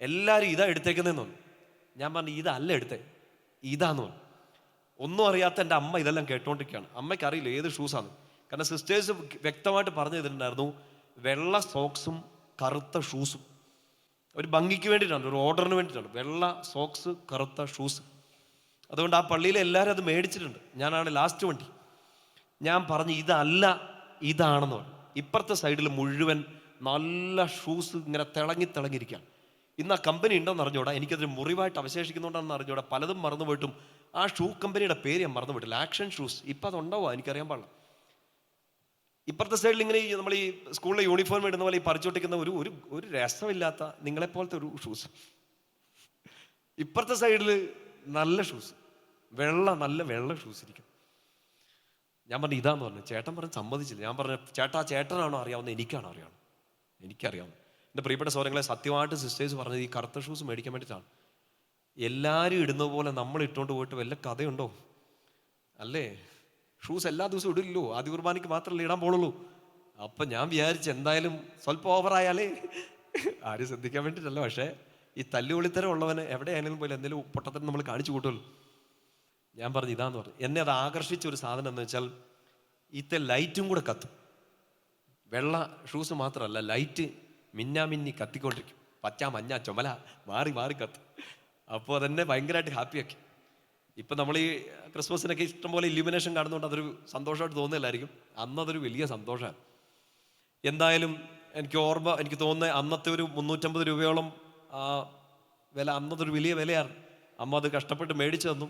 എല്ലാവരും ഇതാ എടുത്തേക്കുന്നതെന്ന് പറഞ്ഞു. ഞാൻ പറഞ്ഞു, ഇതല്ല എടുത്തേ, ഇതാന്ന് പറഞ്ഞു. ഒന്നും അറിയാത്ത എൻ്റെ അമ്മ ഇതെല്ലാം കേട്ടോണ്ടിരിക്കുകയാണ്. അമ്മയ്ക്ക് അറിയില്ല ഏത് ഷൂസാണ്. കാരണം സിസ്റ്റേഴ്സ് വ്യക്തമായിട്ട് പറഞ്ഞു തന്നിട്ടുണ്ടായിരുന്നു, വെള്ള സോക്സും കറുത്ത ഷൂസും. ഒരു ഭംഗിക്ക് വേണ്ടിയിട്ടാണ്, ഒരു ഓർഡറിന് വേണ്ടിയിട്ടാണ് വെള്ള സോക്സ് കറുത്ത ഷൂസ്. അതുകൊണ്ട് ആ പള്ളിയിൽ എല്ലാവരും അത് മേടിച്ചിട്ടുണ്ട്. ഞാനാണ് ലാസ്റ്റ് വണ്ടി. ഞാൻ പറഞ്ഞു, ഇതല്ല ഇതാണെന്ന് പറഞ്ഞു. ഇപ്പുറത്തെ സൈഡിൽ മുഴുവൻ നല്ല ഷൂസ് ഇങ്ങനെ തിളങ്ങിയിരിക്കുകയാണ്. ഇന്ന് ആ കമ്പനി ഉണ്ടോയെന്ന് അറിഞ്ഞൂടാ, എനിക്കതൊരു മുറിവായിട്ട് അവശേഷിക്കുന്നുണ്ടെന്ന് അറിഞ്ഞൂടാ. പലതും മറന്നുപോയിട്ടും ആ ഷൂ കമ്പനിയുടെ പേര് ഞാൻ മറന്നുപോയിട്ടില്ല. Action shoes. ഇപ്പം അതുണ്ടാവുക എനിക്കറിയാൻ പാടില്ല. ഇപ്പുറത്തെ സൈഡിൽ ഇങ്ങനെ നമ്മൾ ഈ സ്കൂളിലെ യൂണിഫോം ഇടുന്ന പോലെ ഈ പറിച്ചോട്ടിക്കുന്ന ഒരു രസമില്ലാത്ത നിങ്ങളെപ്പോലത്തെ ഒരു ഷൂസ്. ഇപ്പുറത്തെ സൈഡിൽ നല്ല ഷൂസ്, നല്ല വെള്ള ഷൂസ് ഇരിക്കും. ഞാൻ പറഞ്ഞു, ഇതാന്ന് പറഞ്ഞു. ചേട്ടൻ പറഞ്ഞ് സമ്മതിച്ചില്ല. ഞാൻ പറഞ്ഞു, ചേട്ടാ ചേട്ടനാണോ അറിയാവുന്നത്, എനിക്കാണോ അറിയാവുന്നത്? എനിക്കറിയാവുന്നത്. എൻ്റെ പ്രിയപ്പെട്ട സഹോദരങ്ങളെ, സത്യമായിട്ട് സിസ്റ്റേഴ്സ് പറഞ്ഞത് ഈ കറുത്ത ഷൂസ് മേടിക്കാൻ വേണ്ടിയിട്ടാണ്. എല്ലാവരും ഇടുന്നത് പോലെ നമ്മൾ ഇട്ടുകൊണ്ട് പോയിട്ട് വല്ല കഥയുണ്ടോ? അല്ലേ? ഷൂസ് എല്ലാ ദിവസവും ഇടില്ലല്ലോ, ആദ്യ കുർബാനയ്ക്ക് മാത്രമല്ലേ ഇടാൻ പോളുള്ളൂ. അപ്പം ഞാൻ വിചാരിച്ച് എന്തായാലും സ്വല്പം ഓവറായാലേ, ആരും ശ്രദ്ധിക്കാൻ വേണ്ടിയിട്ടല്ല. പക്ഷേ ഈ തല്ലുപൊളിത്തരം ഉള്ളവന് എവിടെയാണെങ്കിലും പോലെ എന്തെങ്കിലും പൊട്ടത്തരം നമ്മൾ കാണിച്ചു കൂട്ടുമല്ലോ. ഞാൻ പറഞ്ഞു, ഇതാന്ന് പറഞ്ഞു. എന്നെ അത് ആകർഷിച്ച ഒരു സാധനം എന്ന് വെച്ചാൽ, ഇത്തെ ലൈറ്റും കൂടെ കത്തും. വെള്ള ഷൂസ് മാത്രമല്ല, ലൈറ്റ് മിന്നാമിന്നി കത്തിക്കൊണ്ടിരിക്കും. പച്ച മഞ്ഞ ചുമല മാറി കത്തും. അപ്പോൾ അതെന്നെ ഭയങ്കരമായിട്ട് ഹാപ്പിയാക്കി. ഇപ്പം നമ്മൾ ഈ ക്രിസ്മസിനൊക്കെ ഇഷ്ടംപോലെ ഇല്യൂമിനേഷൻ കാണുന്നതുകൊണ്ട് അതൊരു സന്തോഷമായിട്ട് തോന്നുന്നില്ലായിരിക്കും. അന്നതൊരു വലിയ സന്തോഷമാണ്. എന്തായാലും എനിക്ക് തോന്നുന്നത് അന്നത്തെ ഒരു 350 രൂപയോളം വില, അന്നതൊരു വലിയ വിലയാണ്. അമ്മ അത് കഷ്ടപ്പെട്ട് മേടിച്ചു തന്നു.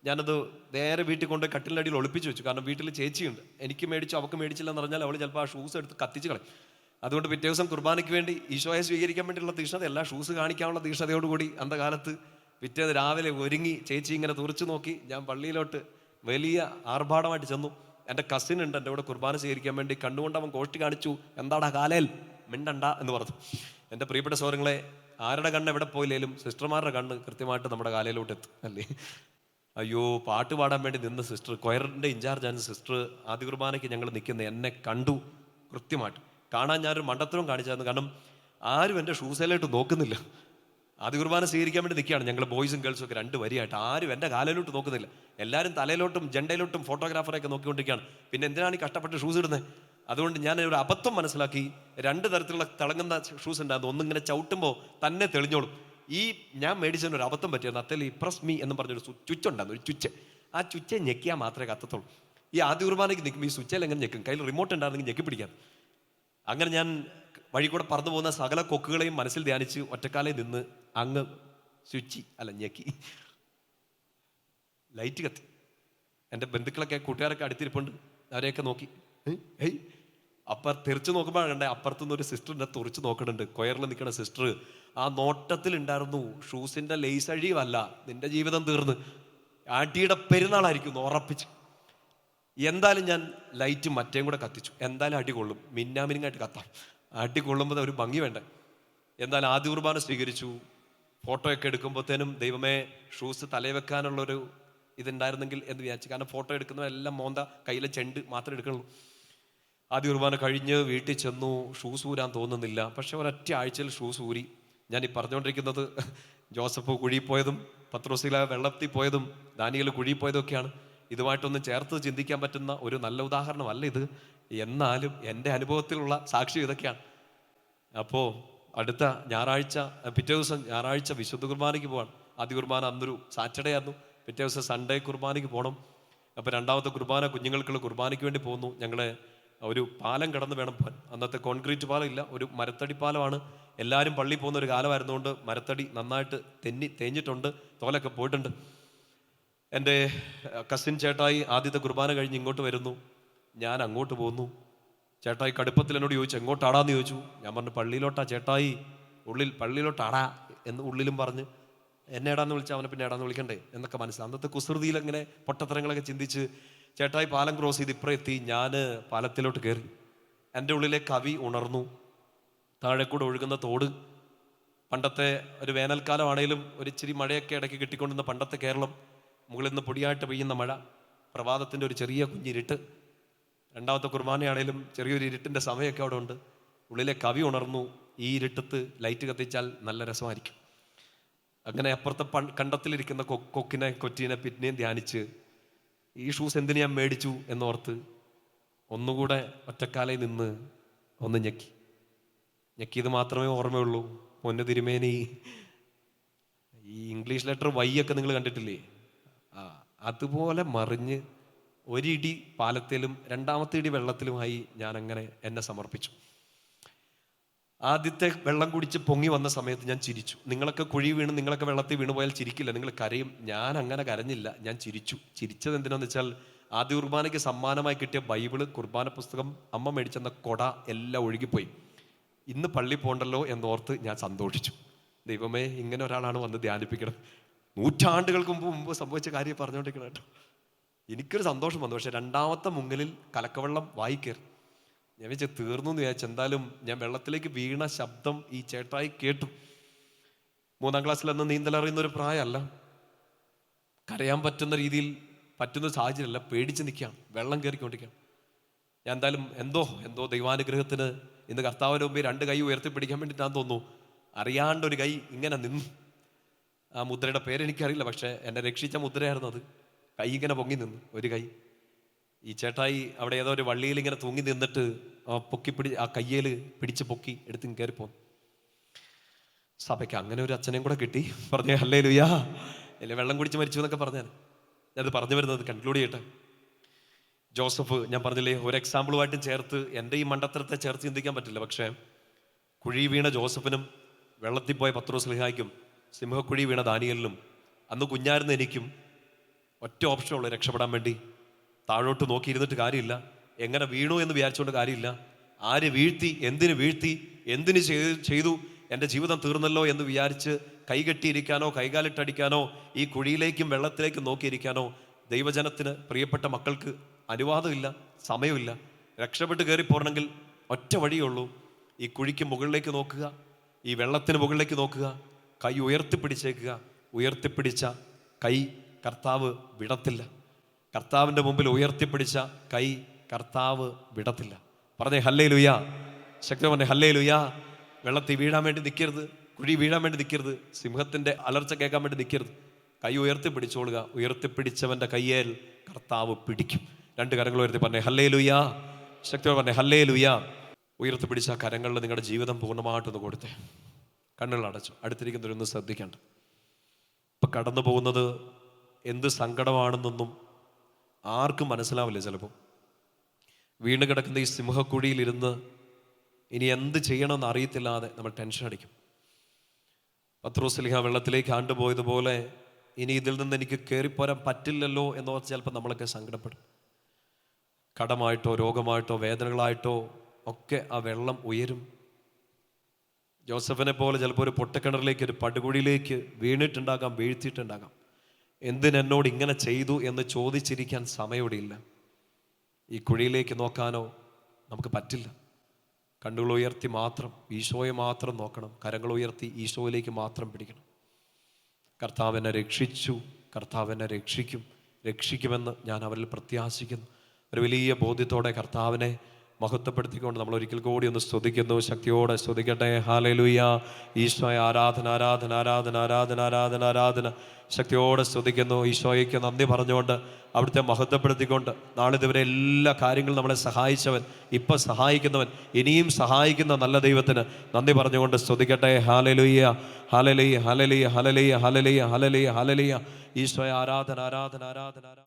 ഞാനത് നേരെ വീട്ടിൽ കൊണ്ട് കട്ടിലിൻ്റെ അടിയിൽ ഒളിപ്പിച്ച് വെച്ചു. കാരണം വീട്ടിൽ ചേച്ചിയുണ്ട്. എനിക്ക് മേടിച്ചു, അവൾക്ക് മേടിച്ചില്ല എന്ന് പറഞ്ഞാൽ അവൾ ചിലപ്പോൾ ആ ഷൂസ് എടുത്ത് കത്തിച്ച് കളയും. അതുകൊണ്ട് പിറ്റേ ദിവസം കുർബാനയ്ക്ക് വേണ്ടി ഈശോയെ സ്വീകരിക്കാൻ വേണ്ടിയുള്ള തീഷ്ണത, എല്ലാ ഷൂസ് കാണിക്കാനുള്ള തീഷ്ണതയോടുകൂടി അന്ത കാലത്ത് പിറ്റേന്ന് രാവിലെ ഒരുങ്ങി ചേച്ചി ഇങ്ങനെ തുറച്ചു നോക്കി. ഞാൻ പള്ളിയിലോട്ട് വലിയ ആർഭാടമായിട്ട് ചെന്നു. എൻ്റെ കസിൻ ഉണ്ട് എൻ്റെ കൂടെ കുർബാന സ്വീകരിക്കാൻ വേണ്ടി. കണ്ടുകൊണ്ട് അവൻ കോഷ്ടി കാണിച്ചു, എന്താടാ കാലേൽ മിണ്ടണ്ട എന്ന് പറഞ്ഞു. എൻ്റെ പ്രിയപ്പെട്ട സഹോദരങ്ങളെ, ആരുടെ കണ്ണ് എവിടെ പോയില്ലേലും സിസ്റ്റർമാരുടെ കണ്ണ് കൃത്യമായിട്ട് നമ്മുടെ കാലയിലോട്ട് എത്തും, അല്ലേ? അയ്യോ, പാട്ട് പാടാൻ വേണ്ടി നിന്ന് സിസ്റ്റർ, കൊയറിൻ്റെ ഇൻചാർജാണ് സിസ്റ്റർ. ആദ്യ കുർബാനയ്ക്ക് ഞങ്ങൾ നിൽക്കുന്ന എന്നെ കണ്ടു കൃത്യമായിട്ട്. കാണാൻ ഞാനൊരു മണ്ടത്തരവും കാണിച്ചായിരുന്നു. കാരണം ആരും എൻ്റെ ഷൂസയിലോട്ട് നോക്കുന്നില്ല. ആദ്യ കുർബാന സ്വീകരിക്കാൻ വേണ്ടി നിൽക്കുകയാണ് ഞങ്ങൾ, ബോയ്സും ഗേൾസും ഒക്കെ 2 വരിയായിട്ട്. ആരും എൻ്റെ കാലിലോട്ട് നോക്കുന്നില്ല. എല്ലാവരും തലയിലോട്ടും ജണ്ടയിലോട്ടും ഫോട്ടോഗ്രാഫറൊക്കെ നോക്കിക്കൊണ്ടിരിക്കുകയാണ്. പിന്നെ എന്തിനാണ് ഈ കഷ്ടപ്പെട്ട് ഷൂസ് ഇടുന്നത്? അതുകൊണ്ട് ഞാൻ ഒരു അബദ്ധം മനസ്സിലാക്കി. 2 തരത്തിലുള്ള തിളങ്ങുന്ന ഷൂസ് ഉണ്ടായിരുന്നു. ഒന്നിങ്ങനെ ചവിട്ടുമ്പോൾ തന്നെ തെളിഞ്ഞോളും. ഈ ഞാൻ മേടിച്ചതിന് ഒരു അബദ്ധം പറ്റിയായിരുന്നു. അത്തൽ ഈ പ്രസ് മീ എന്ന് പറഞ്ഞൊരു സ്വിച്ച് ഉണ്ടായിരുന്നു, ഒരു സ്വിച്ച്. ആ സ്വിച്ച് ഞെക്കിയാൽ മാത്രമേ കത്തത്തുള്ളൂ. ഈ ആദ്യ കുർബാനയ്ക്ക് നിൽക്കുമ്പോൾ ഈ സ്വിച്ചിൽ എങ്ങനെ ഞെക്കും? കയ്യിൽ റിമോട്ട് ഉണ്ടായിരുന്നെങ്കിൽ ഞെക്കി പിടിക്കാം. അങ്ങനെ ഞാൻ വഴി കൂടെ പറന്നു പോകുന്ന സകല കൊക്കുകളെയും മനസ്സിൽ ധ്യാനിച്ച് ഒറ്റക്കാലയിൽ നിന്ന് അങ്ങ് ഞെക്കി. ലൈറ്റ് കത്തി. എൻ്റെ ബന്ധുക്കളൊക്കെ കൂട്ടുകാരൊക്കെ അടുത്തിരിപ്പുണ്ട്. അവരെയൊക്കെ നോക്കി, അപ്പം തെറിച്ച് നോക്കുമ്പോഴാണ് കണ്ടേ അപ്പുറത്തുനിന്ന് ഒരു സിസ്റ്ററിനെ തുറിച്ച് നോക്കണുണ്ട്. കൊയറിൽ നിൽക്കുന്ന സിസ്റ്റർ ആ നോട്ടത്തിലുണ്ടായിരുന്നു, ഷൂസിൻ്റെ ലേസ് അഴിയുമല്ല, നിന്റെ ജീവിതം തീർന്ന് ആട്ടിയുടെ പെരുന്നാളായിരിക്കും ഉറപ്പിച്ച്. എന്തായാലും ഞാൻ ലൈറ്റ് മറ്റേയും കൂടെ കത്തിച്ചു. എന്തായാലും അടി കൊള്ളും, മിന്നാമിനിങ്ങായിട്ട് കത്താം, അടി കൊള്ളുമ്പോൾ ഒരു ഭംഗി വേണ്ടേ. എന്തായാലും ആദ്യ കുർബാന സ്വീകരിച്ചു. ഫോട്ടോയൊക്കെ എടുക്കുമ്പോഴത്തേനും ദൈവമേ ഷൂസ് തലയിൽ വെക്കാനുള്ളൊരു ഇതുണ്ടായിരുന്നെങ്കിൽ എന്ന് വിചാരിച്ചു. കാരണം ഫോട്ടോ എടുക്കുന്നവരെല്ലാം മോന്ത കയ്യിലെ ചെണ്ട് മാത്രമേ എടുക്കുള്ളൂ. ആദ്യ കുർബാന കഴിഞ്ഞ് വീട്ടിൽ ചെന്നു. ഷൂസ് ഊരാൻ തോന്നുന്നില്ല, പക്ഷെ ഒരൊറ്റ ആഴ്ചയിൽ ഷൂസ് ഊരി. ഞാൻ ഈ പറഞ്ഞുകൊണ്ടിരിക്കുന്നത് ജോസഫ് കുഴി പോയതും പത്രോസില വെള്ളത്തിൽ പോയതും ദാനിയേൽ കുഴി പോയതും ഒക്കെയാണ്. ഇതുമായിട്ടൊന്നും ചേർത്ത് ചിന്തിക്കാൻ പറ്റുന്ന ഒരു നല്ല ഉദാഹരണമല്ല ഇത്. എന്നാലും എൻ്റെ അനുഭവത്തിലുള്ള സാക്ഷി ഇതൊക്കെയാണ്. അപ്പോൾ അടുത്ത ഞായറാഴ്ച, പിറ്റേ ദിവസം ഞായറാഴ്ച വിശുദ്ധ കുർബാനയ്ക്ക് പോവാണ്. ആദ്യ കുർബാന അന്നൊരു സാറ്റർഡേ ആയിരുന്നു. പിറ്റേ ദിവസം സൺഡേ കുർബാനയ്ക്ക് പോകണം. അപ്പോൾ രണ്ടാമത്തെ കുർബാന കുഞ്ഞുങ്ങൾക്കുള്ള കുർബാനയ്ക്ക് വേണ്ടി പോകുന്നു. ഞങ്ങളെ ഒരു പാലം കടന്ന് വേണം പോകാൻ. അന്നത്തെ കോൺക്രീറ്റ് പാലം ഇല്ല, ഒരു മരത്തടി പാലമാണ്. എല്ലാവരും പള്ളിയിൽ പോകുന്ന ഒരു കാലമായിരുന്നുകൊണ്ട് മരത്തടി നന്നായിട്ട് തേഞ്ഞിട്ടുണ്ട്, തോലൊക്കെ പോയിട്ടുണ്ട്. എൻ്റെ കസിൻ ചേട്ടായി ആദ്യത്തെ കുർബാന കഴിഞ്ഞ് ഇങ്ങോട്ട് വരുന്നു. ഞാൻ അങ്ങോട്ട് പോകുന്നു. ചേട്ടായി കടുപ്പത്തിൽ എന്നോട് ചോദിച്ചു എങ്ങോട്ടാടാന്ന് ചോദിച്ചു. ഞാൻ പറഞ്ഞു പള്ളിയിലോട്ടാ ചേട്ടായി, ഉള്ളിൽ പള്ളിയിലോട്ടാടാ എന്ന് ഉള്ളിലും പറഞ്ഞ് എന്നെ ഏടാന്ന് വിളിച്ചാൽ അവനെ പിന്നെ ഏടാന്ന് വിളിക്കണ്ടേ എന്നൊക്കെ മനസ്സിലായി. അന്നത്തെ കുസൃതിയിൽ അങ്ങനെ പൊട്ടത്തരങ്ങളൊക്കെ ചിന്തിച്ച് ചേട്ടായി പാലം ക്രോസ് ചെയ്ത് ഇപ്പുറം എത്തി. ഞാൻ പാലത്തിലോട്ട് കയറി. എൻ്റെ ഉള്ളിലെ കവി ഉണർന്നു. താഴെ കൂടെ ഒഴുകുന്ന തോട്, പണ്ടത്തെ ഒരു വേനൽക്കാലമാണേലും ഒരു ഇച്ചിരി മഴയൊക്കെ ഇടയ്ക്ക് കിട്ടിക്കൊണ്ടിരുന്ന പണ്ടത്തെ കേരളം, മുകളിൽ നിന്ന് പൊടിയായിട്ട് പെയ്യുന്ന മഴ, പ്രഭാതത്തിൻ്റെ ഒരു ചെറിയ കുഞ്ഞിരുട്ട്, രണ്ടാമത്തെ കുർബാനയാണേലും ചെറിയൊരു ഇരുട്ടിൻ്റെ സമയമൊക്കെ അവിടെ ഉണ്ട്. ഉള്ളിലെ കവി ഉണർന്നു. ഈ ഇരുട്ടത്ത് ലൈറ്റ് കത്തിച്ചാൽ നല്ല രസമായിരിക്കും. അങ്ങനെ അപ്പുറത്തെ കണ്ടത്തിലിരിക്കുന്ന കൊക്കിനെ കൊറ്റീനെ പിന്നെയും ധ്യാനിച്ച് ഈ ഷൂസ് എന്തിനു ഞാൻ മേടിച്ചു എന്നോർത്ത് ഒന്നുകൂടെ ഒറ്റക്കാലയിൽ നിന്ന് ഒന്ന് ഞെക്കിയത് മാത്രമേ ഓർമ്മയുള്ളൂ. പൊന്നു തിരുമേനി, ഈ ഇംഗ്ലീഷ് ലെറ്റർ വൈ ഒക്കെ നിങ്ങൾ കണ്ടിട്ടില്ലേ? അതുപോലെ മറിഞ്ഞ് ഒരിടി പാലത്തിലും രണ്ടാമത്തെ ഇടി വെള്ളത്തിലുമായി ഞാൻ അങ്ങനെ എന്നെ സമർപ്പിച്ചു. ആദ്യത്തെ വെള്ളം കുടിച്ച് പൊങ്ങി വന്ന സമയത്ത് ഞാൻ ചിരിച്ചു. നിങ്ങളൊക്കെ കുഴി വീണ് നിങ്ങളൊക്കെ വെള്ളത്തിൽ വീണ് പോയാൽ ചിരിക്കില്ല, നിങ്ങൾ കരയും. ഞാൻ അങ്ങനെ കരഞ്ഞില്ല, ഞാൻ ചിരിച്ചു. ചിരിച്ചത് എന്തിനാന്ന് വെച്ചാൽ ആദ്യ കുർബാനയ്ക്ക് സമ്മാനമായി കിട്ടിയ ബൈബിള്, കുർബാന പുസ്തകം, അമ്മ മേടിച്ചെന്ന കൊട എല്ലാം ഒഴുകിപ്പോയി. ഇന്ന് പള്ളി പോകണ്ടല്ലോ എന്നോർത്ത് ഞാൻ സന്തോഷിച്ചു. ദൈവമേ, ഇങ്ങനെ ഒരാളാണ് വന്ന് ധ്യാനിപ്പിക്കണം. നൂറ്റാണ്ടുകൾക്ക് മുമ്പ് സംഭവിച്ച കാര്യം പറഞ്ഞുകൊണ്ടിരിക്കണം കേട്ടോ. എനിക്കൊരു സന്തോഷം വന്നു. പക്ഷെ രണ്ടാമത്തെ മുങ്ങലിൽ കലക്കവെള്ളം വായിക്കയറി. ഞാൻ വെച്ച് തീർന്നു എന്ന് വിചാരിച്ചു. എന്തായാലും ഞാൻ വെള്ളത്തിലേക്ക് വീണ ശബ്ദം ഈ ചേട്ടായി കേട്ടു. 3ാം ക്ലാസ്സിലന്ന് നീന്തലറിയുന്നൊരു പ്രായമല്ല, കരയാൻ പറ്റുന്ന രീതിയിൽ പറ്റുന്ന സാഹചര്യമല്ല, പേടിച്ച് നിൽക്കുകയാണ്, വെള്ളം കയറിക്കൊണ്ടിരിക്കുകയാണ്. ഞാൻ എന്തായാലും എന്തോ ദൈവാനുഗ്രഹത്തിന് ഇന്ന് കർത്താവിന് മുമ്പേ 2 കൈ ഉയർത്തിപ്പിടിക്കാൻ വേണ്ടിയിട്ടാന്ന് തോന്നുന്നു, അറിയാണ്ടൊരു കൈ ഇങ്ങനെ നിന്നു. ആ മുദ്രയുടെ പേരെനിക്കറിയില്ല, പക്ഷെ എന്നെ രക്ഷിച്ച മുദ്രയായിരുന്നു അത്. കൈ ഇങ്ങനെ പൊങ്ങി നിന്നു, ഒരു കൈ. ഈ ചേട്ടായി അവിടെ ഏതോ ഒരു വള്ളിയിൽ ഇങ്ങനെ തൂങ്ങി നിന്നിട്ട് ആ കയ്യേൽ പിടിച്ച് പൊക്കി എടുത്ത് കയറിപ്പോന്നു. സഭയ്ക്ക് അങ്ങനെ ഒരു അച്ഛനെയും കൂടെ കിട്ടി. പറഞ്ഞേ ഹല്ലേലൂയാ. അല്ലെ വെള്ളം കുടിച്ച് മരിച്ചു എന്നൊക്കെ പറഞ്ഞാൽ ഞാനത് പറഞ്ഞു വരുന്നത് കൺക്ലൂഡ് ചെയ്യട്ടെ. ജോസഫ്, ഞാൻ പറഞ്ഞില്ലേ, ഒരു എക്സാമ്പിളുമായിട്ടും ചേർത്ത് എൻ്റെ ഈ മണ്ടത്തരത്തെ ചേർത്ത് ചിന്തിക്കാൻ പറ്റില്ല. പക്ഷേ കുഴി വീണ ജോസഫിനും വെള്ളത്തിൽ പോയ പത്രോസ്ലീഹായ്ക്കും സിംഹക്കുഴി വീണ ദാനിയേലിനും അന്ന് കുഞ്ഞായിരുന്ന എനിക്കും ഒറ്റ ഓപ്ഷനുള്ളൂ, രക്ഷപ്പെടാൻ വേണ്ടി. താഴോട്ട് നോക്കിയിരുന്നിട്ട് കാര്യമില്ല, എങ്ങനെ വീണു എന്ന് വിചാരിച്ചുകൊണ്ട് കാര്യമില്ല. ആര് വീഴ്ത്തി, എന്തിന് ചെയ്തു, എൻ്റെ ജീവിതം തീർന്നല്ലോ എന്ന് വിചാരിച്ച് കൈകെട്ടിയിരിക്കാനോ കൈകാലിട്ടടിക്കാനോ ഈ കുഴിയിലേക്കും വെള്ളത്തിലേക്കും നോക്കിയിരിക്കാനോ ദൈവജനത്തിന്, പ്രിയപ്പെട്ട മക്കൾക്ക് അനുവാദമില്ല, സമയമില്ല. രക്ഷപ്പെട്ട് കയറിപ്പോരണമെങ്കിൽ ഒറ്റ വഴിയേ ഈ കുഴിക്ക് മുകളിലേക്ക് നോക്കുക, ഈ വെള്ളത്തിന് മുകളിലേക്ക് നോക്കുക, കൈ ഉയർത്തിപ്പിടിച്ചേക്കുക. ഉയർത്തിപ്പിടിച്ച കൈ കർത്താവ് വിടത്തില്ല. കർത്താവിൻ്റെ മുമ്പിൽ ഉയർത്തിപ്പിടിച്ച കൈ കർത്താവ് വിടത്തില്ല. പറഞ്ഞേ ഹല്ലേലൂയാ. ശക്തി പറഞ്ഞേ ഹല്ലേലൂയാ. വെള്ളത്തിൽ വീഴാൻ വേണ്ടി നിൽക്കരുത്, കുഴി വീഴാൻ വേണ്ടി നിൽക്കരുത്, സിംഹത്തിൻ്റെ അലർച്ച കേൾക്കാൻ വേണ്ടി നിൽക്കരുത്. കൈ ഉയർത്തിപ്പിടിച്ചോളുക. ഉയർത്തിപ്പിടിച്ചവൻ്റെ കയ്യേൽ കർത്താവ് പിടിക്കും. 2 കരങ്ങൾ ഉയർത്തി പറഞ്ഞേ ഹല്ലേലൂയാ. ശക്തിയോടെ പറഞ്ഞേ ഹല്ലേലൂയാ. ഉയർത്തിപ്പിടിച്ച കരങ്ങളിൽ നിങ്ങളുടെ ജീവിതം പൂർണ്ണമായിട്ടൊന്ന് കൊടുത്തേ. കണ്ണുകൾ അടച്ചു. അടുത്തിരിക്കുന്നവരൊന്ന് ശ്രദ്ധിക്കേണ്ട. ഇപ്പം കടന്നു പോകുന്നത് എന്ത് സങ്കടമാണെന്നൊന്നും ആർക്കും മനസ്സിലാവില്ല. ചിലപ്പോൾ വീണ് കിടക്കുന്ന ഈ സിംഹക്കുഴിയിലിരുന്ന് ഇനി എന്ത് ചെയ്യണമെന്ന് അറിയത്തില്ലാതെ നമ്മൾ ടെൻഷൻ അടിക്കും. പത്രോസ്ലീഹ വെള്ളത്തിലേക്ക് ആണ്ടുപോയതുപോലെ ഇനി ഇതിൽ നിന്ന് എനിക്ക് കയറിപ്പോരാൻ പറ്റില്ലല്ലോ എന്നോർത്ത് ചിലപ്പോൾ നമ്മളൊക്കെ സങ്കടപ്പെടും. കടമായിട്ടോ രോഗമായിട്ടോ വേദനകളായിട്ടോ ഒക്കെ ആ വെള്ളം ഉയരും. ജോസഫിനെ പോലെ ചിലപ്പോൾ ഒരു പൊട്ടക്കിണറിലേക്ക്, ഒരു പടുകുഴിയിലേക്ക് വീണിട്ടുണ്ടാകാം, വീഴ്ത്തിയിട്ടുണ്ടാകാം. എന്തിനെന്നോട് ഇങ്ങനെ ചെയ്തു എന്ന് ചോദിച്ചിരിക്കാൻ സമയമില്ല. ഈ കുഴിയിലേക്ക് നോക്കാനോ നമുക്ക് പറ്റില്ല. കണ്ണുകൾ ഉയർത്തി മാത്രം ഈശോയെ മാത്രം നോക്കണം. കരങ്ങൾ ഉയർത്തി ഈശോയിലേക്ക് മാത്രം പിടിക്കണം. കർത്താവ് എന്നെ രക്ഷിച്ചു, കർത്താവ് എന്നെ രക്ഷിക്കുമെന്ന് ഞാൻ അവരിൽ പ്രത്യാശിക്കുന്നു. ഒരു വലിയ ബോധ്യത്തോടെ കർത്താവിനെ മഹത്വപ്പെടുത്തിക്കൊണ്ട് നമ്മൾ ഒരിക്കൽ കൂടി ഒന്ന് സ്തുതിക്കുന്നു. ശക്തിയോടെ സ്തുതിക്കട്ടെ. ഹല്ലേലൂയ. ഈശോയെ ആരാധന, ആരാധന, ആരാധന, ആരാധന, ആരാധന, ആരാധന. ശക്തിയോടെ സ്തുതിക്കുന്നു. ഈശോയ്ക്ക് നന്ദി പറഞ്ഞുകൊണ്ട്, അവിടുത്തെ മഹത്വപ്പെടുത്തിക്കൊണ്ട്, നാളിതുവരെ എല്ലാ കാര്യങ്ങളും നമ്മളെ സഹായിച്ചവൻ, ഇപ്പം സഹായിക്കുന്നവൻ, ഇനിയും സഹായിക്കുന്ന നല്ല ദൈവത്തിന് നന്ദി പറഞ്ഞുകൊണ്ട് സ്തുതിക്കട്ടെ. Hallelujah, hallelujah, hallelujah, hallelujah, hallelujah, hallelujah, hallelujah. ഈശോയെ ആരാധന, ആരാധന, ആരാധന, ആരാധന.